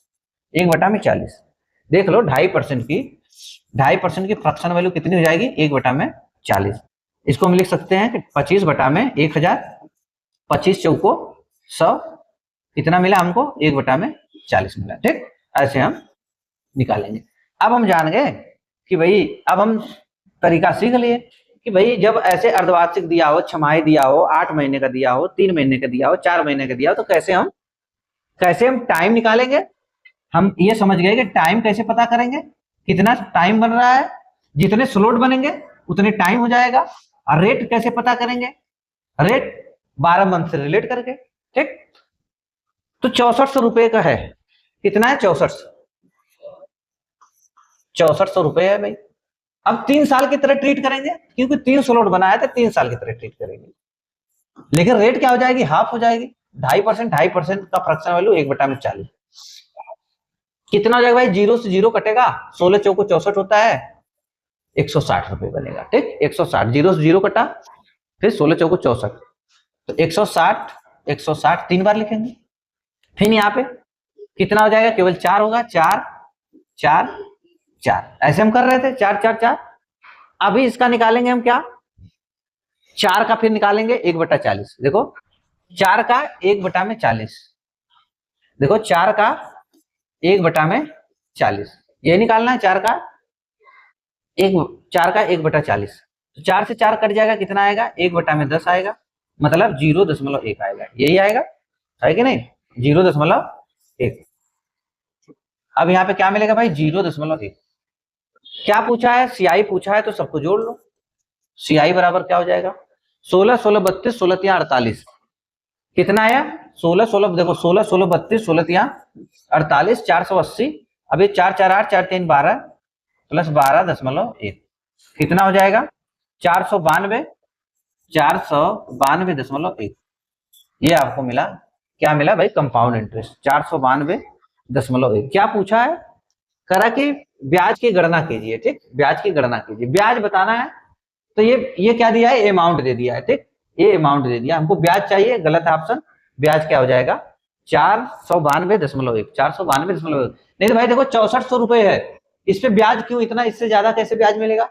1/40 देख लो 2.5% की 2.5% की फ्रैक्शन वैल्यू कितनी हो जाएगी 1/40। इसको हम लिख सकते हैं कि 25/1000, 25 चौको 100, कितना मिला हमको 1/40 मिला। ठीक, ऐसे हम निकालेंगे। अब हम जान गए कि भाई, अब हम तरीका सीख लिए कि भाई जब ऐसे अर्धवार्षिक दिया हो, छमाही दिया हो, 8 महीने का दिया हो, 3 महीने का दिया हो, 4 महीने का दिया हो, तो कैसे हम टाइम निकालेंगे। हम ये समझ गए कि टाइम कैसे पता करेंगे, कितना टाइम बन रहा है, जितने स्लॉट बनेंगे उतने टाइम हो जाएगा। और रेट कैसे पता करेंगे, रेट 12 मंथ से रिलेट करके। ठीक, तो 6400 रुपए का है, कितना है 6400 रुपए है भाई। अब 3 साल की तरह ट्रीट करेंगे, क्योंकि 3 स्लॉट बनाया था, 3 साल की तरह ट्रीट करेंगे, लेकिन रेट क्या हो जाएगी हाफ हो जाएगी, 2.5% का फ्रैक्शन वैल्यू 1/40, कितना हो जाएगा भाई, 0 से 0 कटेगा, 16 चौको 64 होता है, 160 रुपए बनेगा। ठीक, 160, 0 से 0 कटा, फिर 16 चौको 64, तो 160 160 3 बार लिखेंगे। फिर यहाँ पे कितना हो जाएगा, केवल 4 होगा, 4 4 4, ऐसे हम कर रहे थे 4 4 4। अभी इसका निकालेंगे हम क्या, 4 का फिर निकालेंगे 1/40, देखो 4 का 1/40, देखो 4 का 1/40, ये निकालना है 4 का 1/40, तो 4 से 4 कट जाएगा, कितना आएगा 1/10 आएगा, मतलब 0.1 आएगा, यही आएगा, है कि नहीं 0.1। अब यहाँ पे क्या मिलेगा भाई 0.1। क्या पूछा है, सीआई पूछा है, तो सबको जोड़ लो। सीआई बराबर क्या हो जाएगा 16 16 32 16 3 48, कितना आया 16 16, देखो 16 16 32 16 3 48, 480। अब ये 4 4 8 4 3 12 प्लस 12.1, कितना हो जाएगा 492, 492.1। ये आपको मिला, क्या मिला भाई कंपाउंड इंटरेस्ट 492.1। क्या पूछा है, करा कि ब्याज की गणना कीजिए। ठीक, ब्याज की गणना कीजिए, ब्याज बताना है, तो ये क्या दिया है, अमाउंट दे दिया है। ठीक, ये अमाउंट दे दिया, हमको ब्याज चाहिए, गलत है ऑप्शन, ब्याज क्या हो जाएगा 492.1, 492.1। नहीं तो भाई देखो 6400 रुपए है, इस पे ब्याज क्यों इतना, इससे ज्यादा कैसे ब्याज मिलेगा,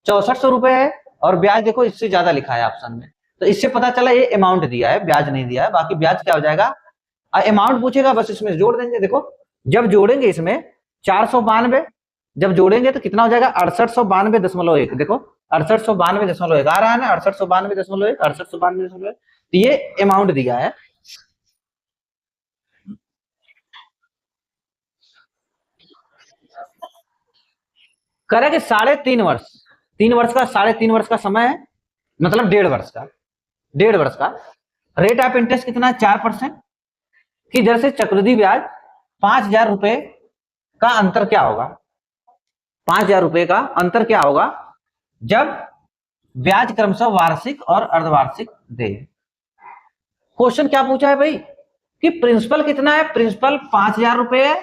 6400 रुपए है और ब्याज देखो इससे ज्यादा लिखा है ऑप्शन में, तो इससे पता चला ये अमाउंट दिया है, ब्याज नहीं दिया है। बाकी ब्याज क्या हो जाएगा, अमाउंट पूछेगा बस इसमें जोड़ देंगे। देखो जब जोड़ेंगे इसमें 492, जब जोड़ेंगे तो कितना हो जाएगा 6892.1, देखो 6892.1 आ रहा है ना, 6892.1, 6892.1, तो ये अमाउंट दिया है। करें कि 3.5 वर्ष, 3 वर्ष का 3.5 वर्ष का समय है, मतलब 1.5 वर्ष का, 1.5 वर्ष का रेट ऑफ इंटरेस्ट कितना है 4% की दर से चक्रवृद्धि ब्याज 5,000 रुपए का अंतर क्या होगा, 5,000 रुपए का अंतर क्या होगा जब ब्याज क्रमशः वार्षिक और अर्धवार्षिक दे। क्वेश्चन क्या पूछा है भाई कि प्रिंसिपल कितना है, प्रिंसिपल 5,000 रुपए है,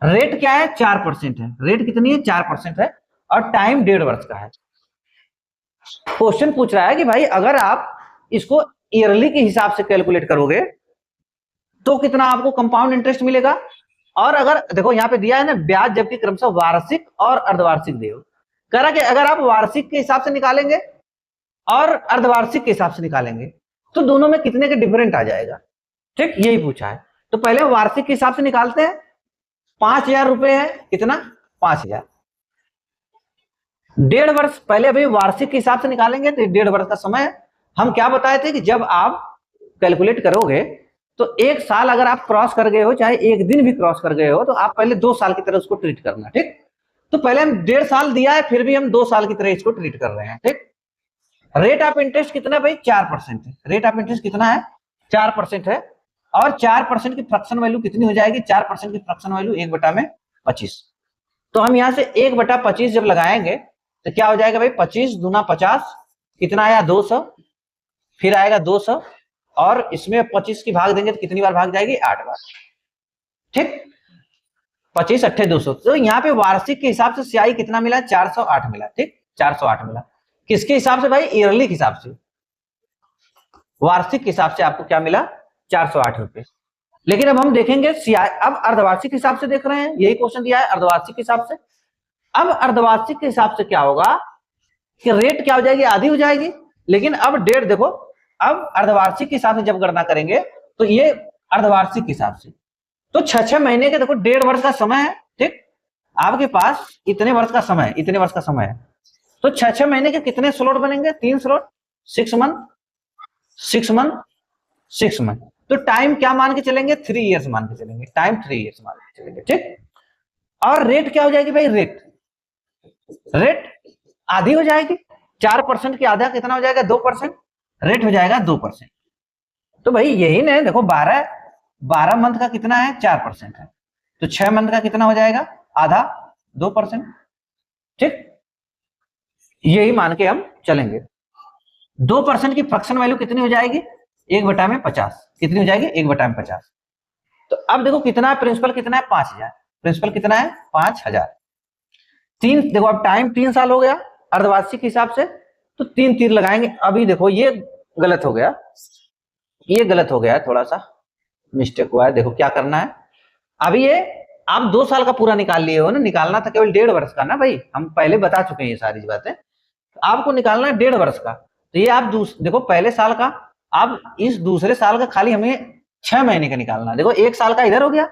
रेट क्या है 4% है, रेट कितनी है 4% है, और टाइम 1.5 वर्ष का है। क्वेश्चन पूछ रहा है कि भाई अगर आप इसको ईयरली के हिसाब से कैलकुलेट करोगे तो कितना आपको कंपाउंड इंटरेस्ट मिलेगा, और अगर देखो यहाँ पे दिया है ना ब्याज जबकि क्रमशः वार्षिक और अर्धवार्षिक दे, कह रहा कि अगर आप वार्षिक के हिसाब से निकालेंगे और अर्धवार्षिक के हिसाब से निकालेंगे तो दोनों में कितने के डिफरेंट आ जाएगा। ठीक, यही पूछा है। तो पहले वार्षिक के हिसाब से निकालते हैं। 5,000 रुपए है, कितना 5,000। 1.5 वर्ष, पहले अभी वार्षिक के हिसाब से निकालेंगे तो 1.5 वर्ष का समय। हम क्या बताए थे कि जब आप कैलकुलेट करोगे तो 1 साल अगर आप क्रॉस कर गए हो, चाहे 1 दिन भी क्रॉस कर गए हो, तो आप पहले 2 साल की तरह उसको ट्रीट करना। ठीक, तो पहले हम 1.5 साल दिया है, फिर भी हम 2 साल की तरह इसको ट्रीट कर रहे हैं। ठीक, रेट ऑफ इंटरेस्ट कितना भाई 4% है। रेट ऑफ इंटरेस्ट कितना है 4% है। और 4% की फ्रैक्शन वैल्यू कितनी हो जाएगी, 4% की फ्रैक्शन वैल्यू 1/25। तो हम यहाँ से 1/25 जब लगाएंगे तो क्या हो जाएगा भाई 25 दूना 50, कितना आया 200, फिर आएगा 200, और इसमें 25 की भाग देंगे तो कितनी बार भाग जाएगी 8 बार। ठीक, 25 अट्ठे 200। तो यहाँ पे वार्षिक के हिसाब से सियाई कितना मिला 408 मिला। ठीक, 408 मिला। किसके हिसाब से भाई, ईयरली के हिसाब से। वार्षिक के हिसाब से आपको क्या मिला 408 रुपए। लेकिन अब हम देखेंगे सियाई, अब अर्धवार्षिक के हिसाब से देख रहे हैं, यही क्वेश्चन दिया है अर्धवार्षिक के हिसाब से। अब अर्धवार्षिक के हिसाब से क्या होगा कि रेट क्या हो जाएगी, आधी हो जाएगी। लेकिन अब डेट देखो, अब अर्धवार्षिक के हिसाब से जब गणना करेंगे तो ये अर्धवार्षिक के हिसाब से तो 6 महीने के देखो 1.5 वर्ष का समय है। ठीक, आपके पास इतने वर्ष का समय, इतने वर्ष का समय है, तो 6 महीने के कितने स्लॉट बनेंगे, 3 स्लॉट, 6 मंथ 6 मंथ 6 मंथ। तो टाइम क्या मान के चलेंगे, 3 इयर्स मान के चलेंगे, टाइम 3 इयर्स मान के चलेंगे। ठीक, और रेट क्या हो जाएगी भाई, रेट आधी हो जाएगी। 4% की आधा कितना हो जाएगा 2%, रेट हो जाएगा 2%। तो भाई यही नहीं, देखो 12 मंथ का कितना है 4% है, तो 6 मंथ का कितना हो जाएगा आधा 2%। ठीक, यही मान के हम चलेंगे। 2% की फ्रैक्शन वैल्यू कितनी हो जाएगी 1/50, कितनी हो जाएगी 1/50। तो अब देखो कितना है प्रिंसिपल, कितना है 5,000, प्रिंसिपल कितना है 5,000। तीन, देखो अब टाइम 3 साल हो गया अर्धवार्षिक के हिसाब से, तो 3 तीर लगाएंगे। अभी देखो ये गलत हो गया, ये गलत हो गया, थोड़ा सा मिस्टेक हुआ है। देखो क्या करना है, अभी ये आप 2 साल का पूरा निकाल लिए हो ना, निकालना था केवल 1.5 वर्ष का ना भाई, हम पहले बता चुके हैं ये सारी बातें। आपको निकालना है 1.5 वर्ष का, तो ये आप देखो पहले साल का, अब इस दूसरे साल का खाली हमें 6 महीने का निकालना है। देखो 1 साल का इधर हो गया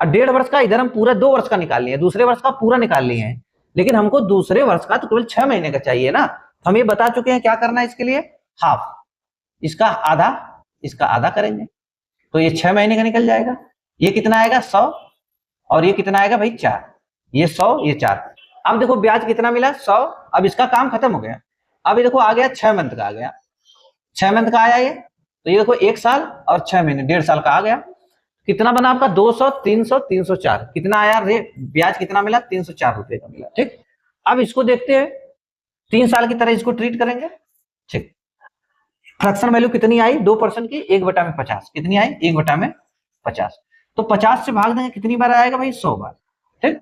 और 1.5 वर्ष का इधर, हम पूरा 2 वर्ष का निकाल लिए, दूसरे वर्ष का पूरा निकाल लिए हैं, लेकिन हमको दूसरे वर्ष का तो केवल 6 महीने का चाहिए ना। हम ये बता चुके हैं क्या करना है इसके लिए, हाफ, इसका आधा, इसका आधा करेंगे, तो ये 6 महीने का निकल जाएगा। ये कितना आएगा 100, और ये कितना आएगा भाई 4, ये 100 ये 4। अब देखो ब्याज कितना मिला 100, अब इसका काम खत्म हो गया। अब ये देखो आ गया 6 मंथ का, आ गया 6 मंथ का आया ये, तो ये देखो 1 साल और 6 महीने 1.5 साल का आ गया। कितना बना आपका 200 300 304, कितना आया रेट, ब्याज कितना मिला 304 रुपए का मिला। ठीक, अब इसको देखते हैं, 3 साल की तरह इसको ट्रीट करेंगे। ठीक, फ्रैक्शन वैल्यू कितनी आई 2% की 1/50, कितनी आई 1/50, तो 50 से भाग देंगे कितनी बार आएगा भाई 100 बार। ठीक,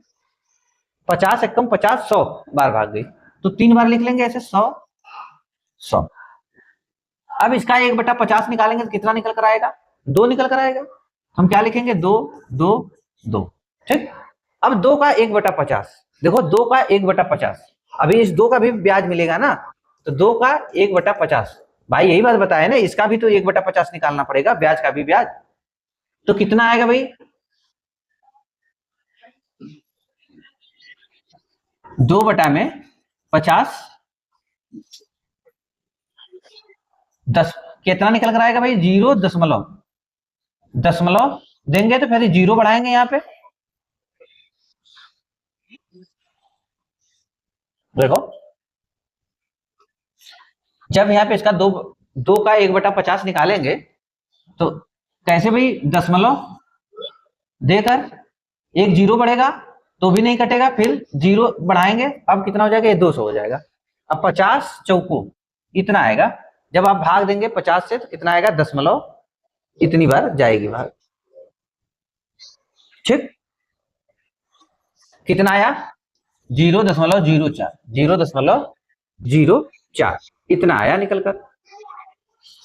50 एकम 50 100 बार भाग गई, तो 3 बार लिख लेंगे ऐसे 100 100। अब इसका 1/50 निकालेंगे तो कितना निकल कर आएगा 2 निकल कर आएगा, हम क्या लिखेंगे 2 2 2। ठीक, अब 2 का 1/50, देखो 2 का 1/50, अभी इस 2 का भी ब्याज मिलेगा ना, तो 2 का 1/50, भाई यही बात बताया ना, इसका भी तो 1/50 निकालना पड़ेगा, ब्याज का भी ब्याज। तो कितना आएगा भाई 2/50 10, कितना निकल कर आएगा भाई 0.दशमलव देंगे, तो फिर 0 बढ़ाएंगे यहाँ पे, देखो जब यहाँ पे इसका 2 का 1/50 निकालेंगे तो कैसे भाई दशमलव देकर, एक 0 बढ़ेगा तो भी नहीं कटेगा, फिर 0 बढ़ाएंगे, अब कितना हो जाएगा ये 200 हो जाएगा। अब 50 चौको इतना आएगा, जब आप भाग देंगे 50 से तो कितना आएगा दशमलव, इतनी बार जाएगी भाग। ठीक, कितना आया 0.04, 0.04 इतना आया निकल कर।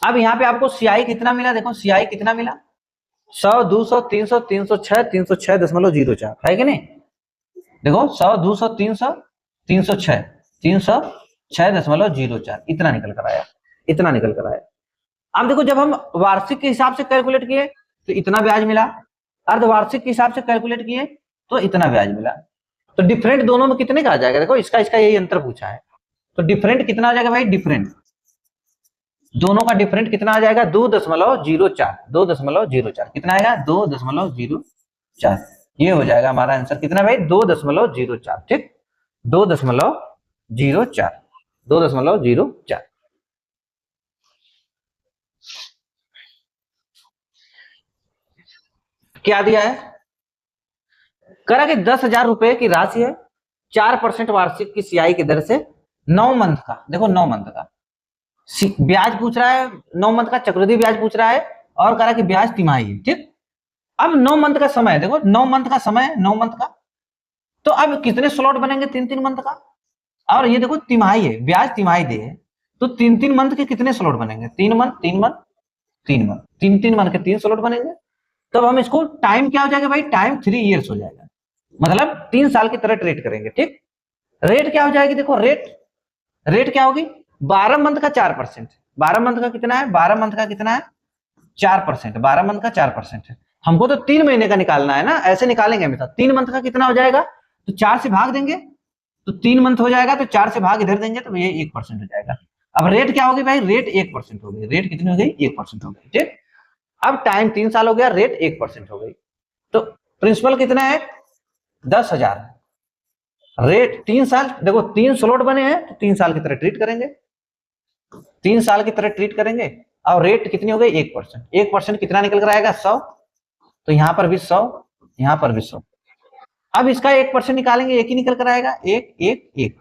अब यहाँ पे आपको सीआई कितना मिला, देखो सीआई कितना मिला, 100, 200, 300, 306, 306.04 है कि नहीं। देखो 100, 200, 300, 306, 306.04 इतना निकल कर आया, इतना निकल कर आया। अब देखो जब हम वार्षिक के हिसाब से कैलकुलेट किए तो इतना ब्याज मिला, अर्धवार्षिक के हिसाब से कैलकुलेट किए तो इतना ब्याज मिला। तो डिफरेंट दोनों में कितने का आ जाएगा, देखो इसका इसका यही अंतर पूछा है। तो डिफरेंट कितना आ जाएगा भाई, डिफरेंट दोनों का डिफरेंट कितना आ जाएगा, 2.04, 2.04 कितना आएगा, 2.04। ये हो जाएगा हमारा आंसर कितना भाई, 2.04। ठीक, 2.04, 2.04। क्या दिया है, करा कि 10,000 रुपए की राशि है, 4% वार्षिक की सीआई की दर से 9 मंथ का, देखो 9 मंथ का ब्याज पूछ रहा है, 9 मंथ का चक्रवृद्धि ब्याज पूछ रहा है, और करा कि ब्याज तिमाही है। ठीक, अब 9 मंथ का समय, देखो 9 मंथ का समय, 9 मंथ का, तो अब कितने स्लॉट बनेंगे, 3-3 मंथ का। और ये देखो तिमाही है, ब्याज तिमाही दे है, तो 3-3 मंथ के कितने स्लॉट बनेंगे, 3 मंथ, 3 मंथ, 3 मंथ, 3-3 मंथ के 3 स्लॉट बनेंगे। तब हम इसको टाइम क्या हो जाएगा भाई, टाइम 3 ईयर्स हो जाएगा, मतलब 3 साल की तरह ट्रेड करेंगे। ठीक, रेट क्या हो जाएगी, देखो रेट क्या होगी, 12 मंथ का 4%, 12 मंथ का कितना है, 12 मंथ का कितना है, 4%, 12 मंथ का 4% है। हमको तो 3 महीने का निकालना है ना, ऐसे निकालेंगे हमेशा। 3 मंथ का कितना हो जाएगा, तो 4 से भाग देंगे तो 3 मंथ हो जाएगा, तो 4 से भाग इधर देंगे तो ये 1% हो जाएगा। अब रेट क्या होगी भाई, रेट 1% हो गई, रेट कितनी हो गई, 1% हो गई। ठीक, अब टाइम 3 साल हो गया, रेट 1% हो गई, तो प्रिंसिपल कितना है, 10,000, रेट 3 साल, देखो 3 स्लॉट बने हैं तो 3 साल की तरह ट्रीट करेंगे, 3 साल की तरह ट्रीट करेंगे। और रेट कितनी हो गई, 1%, 1% कितना निकल कर आएगा, 100, तो यहां पर भी 100, यहां पर भी 100। अब इसका 1% निकालेंगे, एक ही निकल कर आएगा, एक एक एक।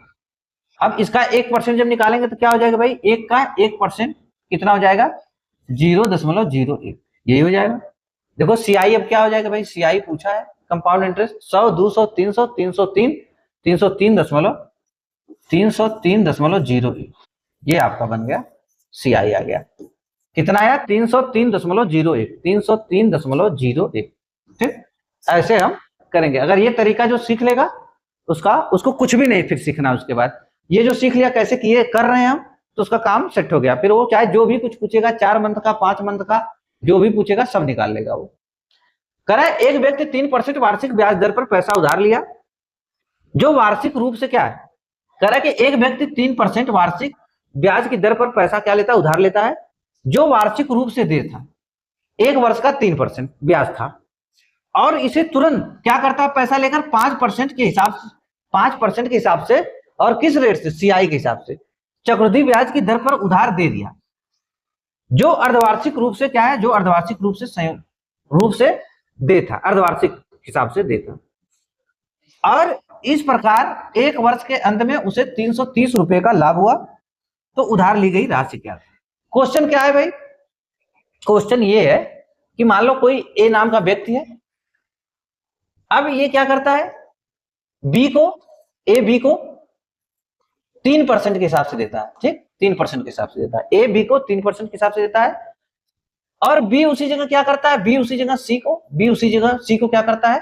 अब इसका 1% जब निकालेंगे तो क्या हो जाएगा भाई, एक का 1% कितना हो जाएगा, 0.01, यही हो जाएगा। देखो सीआई अब क्या हो जाएगा भाई, सीआई पूछा है कंपाउंड इंटरेस्ट, 100, 200, 300, 303, 303.01, ये आपका बन गया, सीआई आ गया, कितना आया, 303.01, 303.01। ठीक, ऐसे हम करेंगे। अगर ये तरीका जो सीख लेगा उसको कुछ भी नहीं फिर सीखना, उसके बाद ये जो सीख लिया कैसे किए कर रहे हैं हम, तो उसका काम सेट हो गया। फिर वो चाहे जो भी कुछ पूछेगा, 4 मंथ का, 5 मंथ का, जो भी पूछेगा सब निकाल लेगा वो। करा एक व्यक्ति 3% वार्षिक ब्याज दर पर पैसा उधार लिया, जो वार्षिक रूप से क्या है, करा कि एक व्यक्ति 3% वार्षिक ब्याज की दर पर पैसा क्या लेता है, उधार लेता है, जो वार्षिक रूप से दे था, 1 वर्ष का 3% ब्याज था, और इसे तुरंत क्या करता है, पैसा लेकर 5% के हिसाब से, 5% के हिसाब से, और किस रेट से, सीआई के हिसाब से चक्रवृद्धि ब्याज की दर पर उधार दे दिया, जो अर्धवार्षिक रूप से क्या है, जो अर्धवार्षिक रूप से संयुक्त रूप से दे था, अर्धवार्षिक हिसाब से दे था। और इस प्रकार 1 वर्ष के अंत में उसे 330 रुपए का लाभ हुआ, तो उधार ली गई राशि क्या थी। क्वेश्चन क्या है भाई, क्वेश्चन ये है कि मान लो कोई ए नाम का व्यक्ति है, अब ये क्या करता है, बी को, ए बी को 3% के हिसाब से देता है। ठीक, 3% के हिसाब से देता है, ए बी को 3% के हिसाब से देता है, और बी उसी जगह क्या करता है, बी उसी जगह सी को, बी उसी जगह सी को क्या करता है,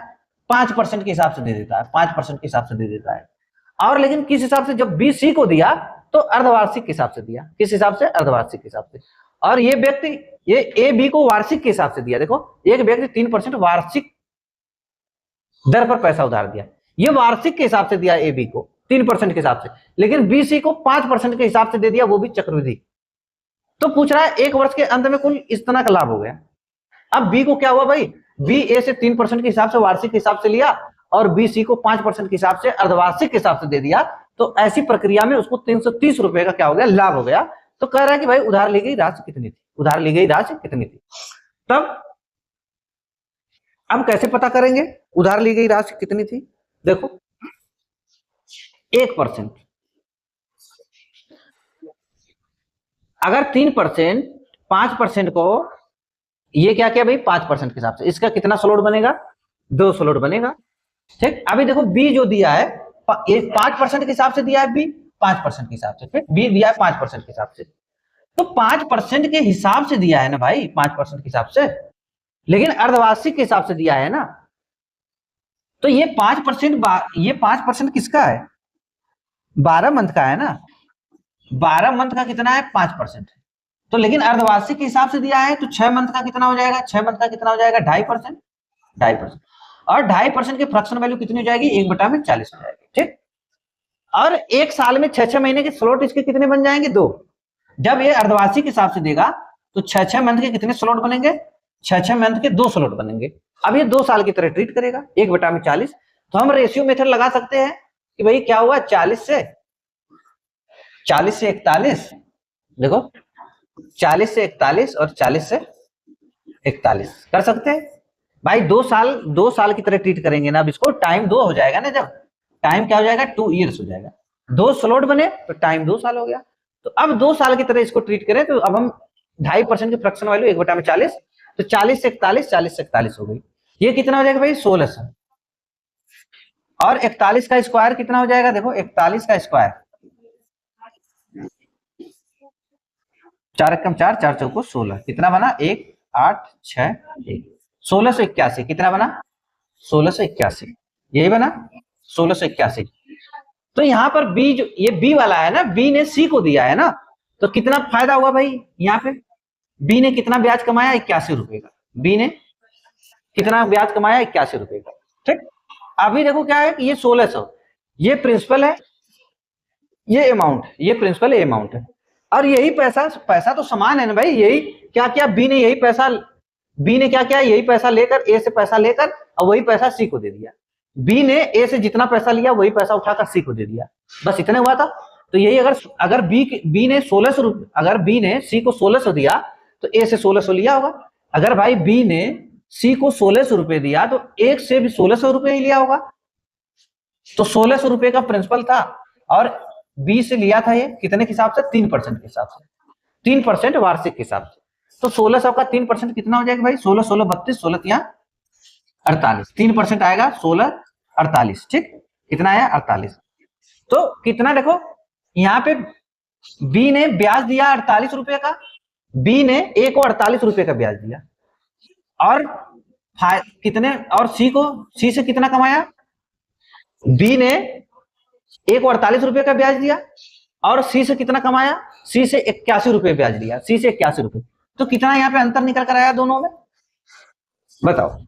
5% के हिसाब से दे देता है, 5% के हिसाब से दे देता है। और लेकिन किस हिसाब से, जब बी सी को दिया तो अर्धवार्षिक के हिसाब से दिया, किस हिसाब से, अर्धवार्षिक के हिसाब से। और ये व्यक्ति, ये ए बी को वार्षिक के हिसाब से दिया, देखो एक व्यक्ति 3% वार्षिक दर पर पैसा उधार दिया, ये वार्षिक के हिसाब से दिया ए बी को 3% के हिसाब से, लेकिन बी सी को 5% के हिसाब से दे दिया, वो भी चक्रवृद्धि। तो पूछ रहा है 1 वर्ष के अंत में कुल इतना का लाभ हो गया। अब बी को क्या हुआ भाई, बी ए से 3% के हिसाब से वार्षिक के हिसाब से लिया, और बी सी को 5% के हिसाब से अर्धवार्षिक के हिसाब से दे दिया, तो ऐसी प्रक्रिया में उसको 330 रुपए का क्या हो गया, लाभ हो गया। तो कह रहा है कि भाई उधार ली गई राशि कितनी थी, उधार ली गई राशि कितनी थी। तब हम कैसे पता करेंगे उधार ली गई राशि कितनी थी, देखो 1%, अगर 3%, 5% को ये क्या किया भाई, 5% के हिसाब से, इसका कितना स्लॉट बनेगा, 2 स्लॉट बनेगा। ठीक, अभी देखो बी जो दिया है ये 5% के हिसाब से दिया है बी, 5% के हिसाब से, फिर बी दिया है 5% के हिसाब से, तो 5% के हिसाब से दिया है ना भाई, 5% के हिसाब से, लेकिन अर्धवार्षिक के हिसाब से दिया है ना, तो ये 5%, ये 5% किसका है, 12 मंथ का है ना, 12 मंथ का कितना है 5%, तो लेकिन अर्धवार्षिक के हिसाब से दिया है, तो 6 मंथ का कितना हो जाएगा, 6 मंथ का कितना हो जाएगा 2.5%, 2.5%, और 2.5% की फ्रैक्शन वैल्यू कितनी हो जाएगी, 1/40 हो जाएगी, ठीक। और एक साल में 6 महीने के स्लॉट इसके कितने बन जाएंगे, 2। जब ये अर्धवार्षिक के हिसाब से देगा तो 6 मंथ के कितने स्लॉट बनेंगे, 6 मंथ के 2 स्लॉट बनेंगे। अब ये 2 साल की तरह ट्रीट करेगा, 1/40, तो हम रेशियो मेथड लगा सकते हैं कि भाई क्या हुआ, 40 से 41, देखो 40 से 41 और 40 से 41 कर सकते हैं भाई, 2 साल की तरह ट्रीट करेंगे ना, अब इसको टाइम 2 हो जाएगा ना, जब टाइम क्या हो जाएगा 2 ईयर्स हो जाएगा, 2 स्लॉट बने तो टाइम 2 साल हो गया, तो अब 2 साल की तरह इसको ट्रीट करें, तो अब हम 2.5% की फ्रैक्शन वैल्यू 1/40, तो 40 से 41, 40 से 41 हो गई, ये कितना हो जाएगा भाई 1600, और 41 का स्क्वायर कितना हो जाएगा, देखो 41 का स्क्वायर 4 एकम 4, 4 चौको 16, कितना बना 1 8 6 1, 1681 कितना बना 1681, यही बना 1681। तो यहाँ पर बी, जो ये बी वाला है ना, बी ने सी को दिया है ना, तो कितना फायदा हुआ भाई, यहाँ पे बी ने कितना ब्याज कमाया 81 रुपए का, बी ने कितना ब्याज कमाया 81 रुपए का, ठीक। अभी देखो क्या है कि ये 1600, ये प्रिंसिपल है, ये अमाउंट, ये प्रिंसिपल, ये अमाउंट है, और यही पैसा तो समान है ना भाई, यही क्या क्या बी ने यही पैसा, बी ने क्या किया, यही पैसा लेकर ए से पैसा लेकर और वही पैसा सी को दे दिया, बी ने ए से जितना पैसा लिया वही पैसा उठाकर सी को दे दिया, बस इतने हुआ था। तो यही अगर बी ने 1600, अगर बी ने सी को 1600 दिया तो ए से 1600 लिया होगा, अगर भाई बी ने सी को 1600 रुपए दिया तो एक से भी 1600 रुपए ही लिया होगा, तो 1600 रुपए का प्रिंसिपल था, और बी से लिया था ये कितने के हिसाब से, 3% के हिसाब से, 3% वार्षिक के हिसाब से, तो 1600 का 3% कितना हो जाएगा भाई, 16 16 32, 16 48, 3% आएगा 16 48, ठीक, कितना आया 48। तो कितना देखो यहाँ पे बी ने ब्याज दिया 48 रुपए का, बी ने ए को 48 रुपए का ब्याज दिया, और कितने, और सी से कितना कमाया, बी ने ए को 48 रुपए का ब्याज दिया, और सी से कितना कमाया, सी से 81 रुपए ब्याज दिया, सी से 81 रुपए, तो कितना यहाँ पे अंतर निकल कर आया दोनों में, बताओ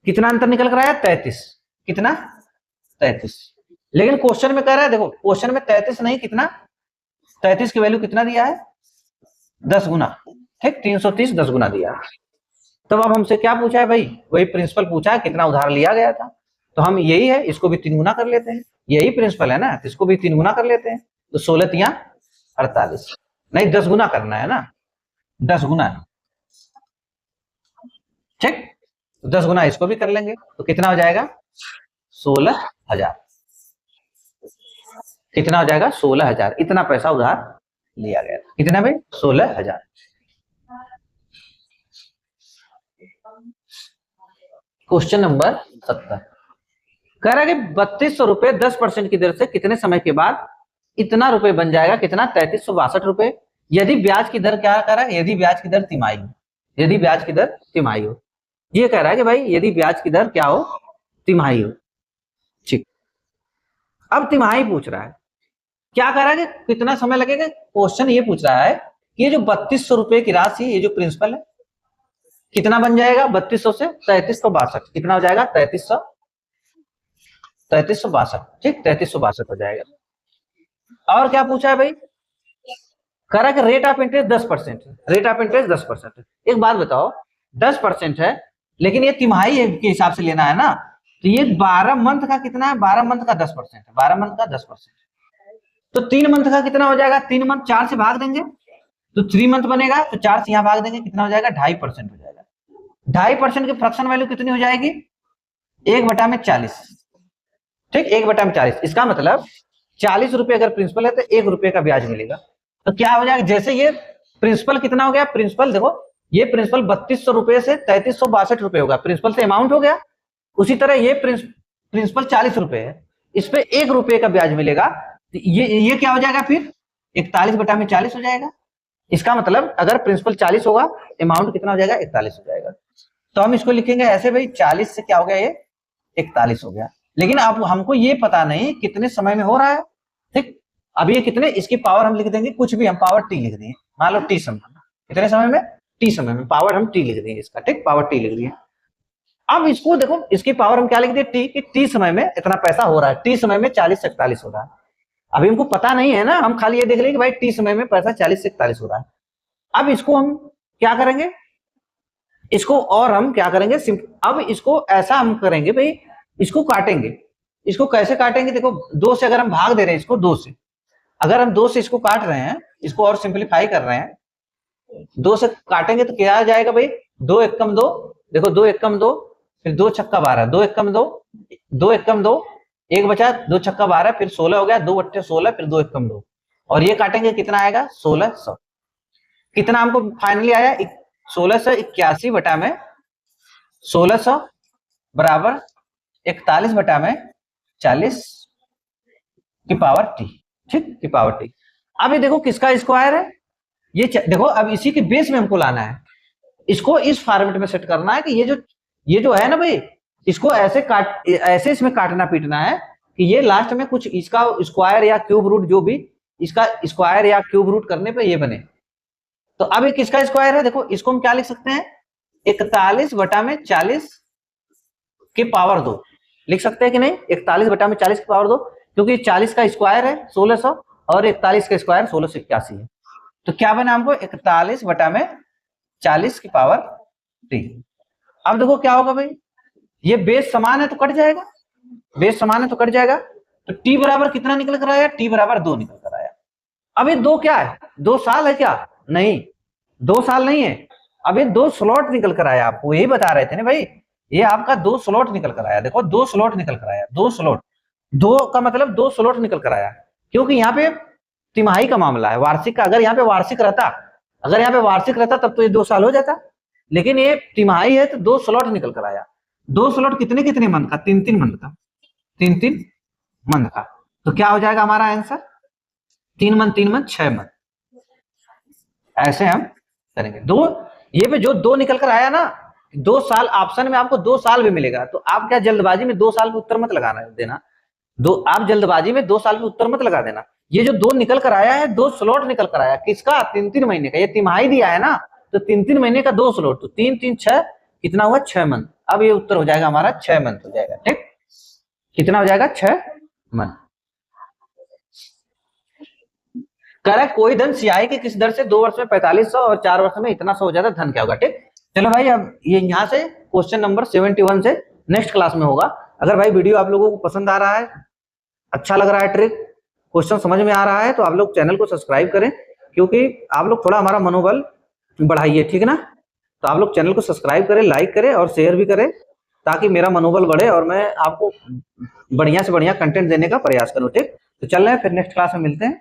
कितना अंतर निकल कर आया, 33, कितना 33, लेकिन क्वेश्चन में कह रहा है, देखो क्वेश्चन में 33 नहीं, कितना 33 की वैल्यू कितना दिया है 10 गुना, ठीक, 330 10 गुना दिया। तब अब हमसे क्या पूछा है भाई, वही प्रिंसिपल पूछा है, कितना उधार लिया गया था, तो हम यही है, इसको भी 3 गुना कर लेते हैं, यही प्रिंसिपल है ना, तो इसको भी 3 गुना कर लेते हैं, तो 16 तिया 48, नहीं 10 गुना करना है ना, 10 गुना, ठीक, 10 गुना इसको भी कर लेंगे, तो कितना हो जाएगा 16,000, कितना हो जाएगा 16,000, इतना पैसा उधार लिया गया था, कितना भाई 16,000। क्वेश्चन नंबर 70 कह रहा है कि 3200 रुपए 10% की दर से कितने समय के बाद इतना रुपए बन जाएगा, कितना 3362 रुपए, यदि ब्याज की दर क्या कह रहा है, यदि ब्याज की दर तिमाही हो, यदि ब्याज की दर तिमाही हो, ये कह रहा है कि भाई यदि ब्याज की दर क्या हो, तिमाही हो, ठीक। अब तिमाही पूछ रहा है, क्या कह रहा है कि कितना समय लगेगा, क्वेश्चन ये पूछ रहा है कि ये जो 3200 रुपए की राशि, ये जो प्रिंसिपल है कितना बन जाएगा, 3200 से 3362, कितना हो जाएगा 3362, ठीक, 3362 हो जाएगा। और क्या पूछा है भाई, कह रहा है कि rate of interest 10%, rate of interest 10%। एक बात बताओ 10% है, लेकिन ये तिमाही के हिसाब से लेना है ना, तो ये 12 मंथ का कितना है, 12 मंथ का 10% है, 12 मंथ का 10%, तो 3 मंथ का कितना हो जाएगा, 3 मंथ 4 से भाग देंगे तो 3 मंथ बनेगा, तो 4 से यहाँ भाग देंगे, कितना हो जाएगा 2.5% हो जाएगा, 2.5% की फ्रैक्शन वैल्यू कितनी हो जाएगी 1/40, ठीक, 1/40, इसका मतलब 40 रुपए अगर प्रिंसिपल है तो 1 रुपए का ब्याज मिलेगा, तो क्या हो जाएगा, जैसे ये प्रिंसिपल कितना हो गया, प्रिंसिपल देखो ये प्रिंसिपल 3200 रुपए से 3362 रुपए होगा, प्रिंसिपल से अमाउंट हो गया, उसी तरह ये प्रिंसिपल 40 रुपए है, इस पे 1 रुपए का ब्याज मिलेगा, तो ये क्या हो जाएगा फिर 41/40 हो जाएगा। इसका मतलब अगर प्रिंसिपल 40 होगा, अमाउंट कितना हो जाएगा 41 हो जाएगा। तो हम इसको लिखेंगे ऐसे भाई, 40 से क्या हो गया ये 41 हो गया। लेकिन अब हमको ये पता नहीं कितने समय में हो रहा है, ठीक। अब ये कितने, इसकी पावर हम लिख देंगे कुछ भी, हम पावर टी लिख देंगे, मान लो टी समय, कितने समय में, टी समय में, पावर हम टी लिख देंगे इसका, ठीक, पावर टी लिख दिए। अब इसको देखो, इसकी पावर हम क्या लिख दिए टी, कि टी समय में इतना पैसा हो रहा है, टी समय में 40 से 41 हो रहा है। अभी हमको पता नहीं है ना, हम खाली ये देख लेंगे भाई टी समय में पैसा 40 से 41 हो रहा है। अब इसको हम क्या करेंगे, इसको और हम क्या करेंगे, अब इसको ऐसा हम करेंगे भाई, इसको काटेंगे। इसको कैसे काटेंगे, देखो 2 से अगर हम भाग दे रहे हैं इसको, 2 से अगर हम 2 से इसको काट रहे हैं, इसको और सिंप्लीफाई कर रहे हैं, 2 से काटेंगे तो क्या आ जाएगा भाई, 2 एकम 2, देखो 2 एकम 2, फिर 2 छक्का 12, 2 एकम 2, 2 एकम 2, 1 बचा, 2 छक्का 12, फिर 16 हो गया, 2 बट्टे 16, फिर 2 एकम 2, और ये काटेंगे कितना आएगा 1600। कितना हमको फाइनली आया 1681 बटा में 1600 बराबर 41 बटा में 40 की पावर टी, ठीक, की पावर टी। अब ये देखो किसका स्क्वायर है, ये देखो अब इसी के बेस में हमको लाना है, इसको इस फॉर्मेट में सेट करना है कि ये जो है ना भाई, इसको ऐसे इसमें काटना पीटना है कि ये लास्ट में कुछ इसका स्क्वायर या क्यूब रूट, जो भी इसका स्क्वायर या क्यूब रूट करने पे ये बने। तो अब ये किसका स्क्वायर है, देखो इसको हम क्या लिख सकते हैं, 41 बटा में 40 की पावर 2 लिख सकते हैं कि नहीं, 41 बटा में 40 की पावर 2, क्योंकि 40 का स्क्वायर है 1600 और 41 का स्क्वायर 1681 है। तो क्या बना हमको 41 बटा में 40 की पावर टी। अब देखो क्या होगा भाई, ये बेस समान है तो कट जाएगा, बेस समान है तो कट जाएगा, तो टी बराबर कितना निकल कर आया, टी बराबर 2 निकल कर आया। अब ये 2 क्या है, 2 साल है क्या, नहीं 2 साल नहीं है, अब ये 2 स्लॉट निकल कर आया, आपको यही बता रहे थे ना भाई, ये आपका 2 स्लॉट निकल कर आया, देखो 2 स्लॉट निकल कर आया, 2 स्लॉट, 2 का मतलब 2 स्लॉट निकल कर आया, क्योंकि यहाँ पे तिमाही का मामला है, वार्षिक का, अगर यहाँ पे वार्षिक रहता, अगर यहाँ पे वार्षिक रहता तब तो ये 2 साल हो जाता, लेकिन ये तिमाही है तो 2 स्लॉट निकल कर आया। 2 स्लॉट कितने कितने मंथ का, 3-3 मंथ का, 3-3 मंथ का। तो क्या हो जाएगा हमारा आंसर, 3 मंथ 3 मंथ 6 मंथ, ऐसे हम करेंगे। 2 ये पे जो 2 निकल कर आया ना, 2 साल ऑप्शन में आपको 2 साल भी मिलेगा, तो आप क्या जल्दबाजी में 2 साल पे उत्तर मत लगाना देना, आप जल्दबाजी में 2 साल पे उत्तर मत लगा देना। ये जो 2 निकल कर आया है, 2 स्लॉट निकल कर आया, किसका, 3-3 महीने का, ये तिमाही दिया है ना, तो 3-3 महीने का 2 स्लॉट, तो 3-3 6, कितना हुआ 6 मंथ। अब ये उत्तर हो जाएगा हमारा 6 मंथ हो जाएगा, ठीक, कितना हो जाएगा 6 मंथ। कह रहा है कोई धन सियाही के किस दर से 2 वर्ष में 4500 और 4 वर्ष में इतना 100 हो जाता, धन क्या होगा, ठीक। चलो भाई, अब ये यहाँ से क्वेश्चन नंबर 71 से नेक्स्ट क्लास में होगा। अगर भाई वीडियो आप लोगों को पसंद आ रहा है, अच्छा लग रहा है, ट्रिक क्वेश्चन समझ में आ रहा है, तो आप लोग चैनल को सब्सक्राइब करें, क्योंकि आप लोग थोड़ा हमारा मनोबल बढ़ाइए, ठीक है ना। तो आप लोग चैनल को सब्सक्राइब करें, लाइक करें और शेयर भी करें, ताकि मेरा मनोबल बढ़े और मैं आपको बढ़िया से बढ़िया कंटेंट देने का प्रयास करूं, ठीक। तो चल रहे हैं, फिर नेक्स्ट क्लास में मिलते हैं।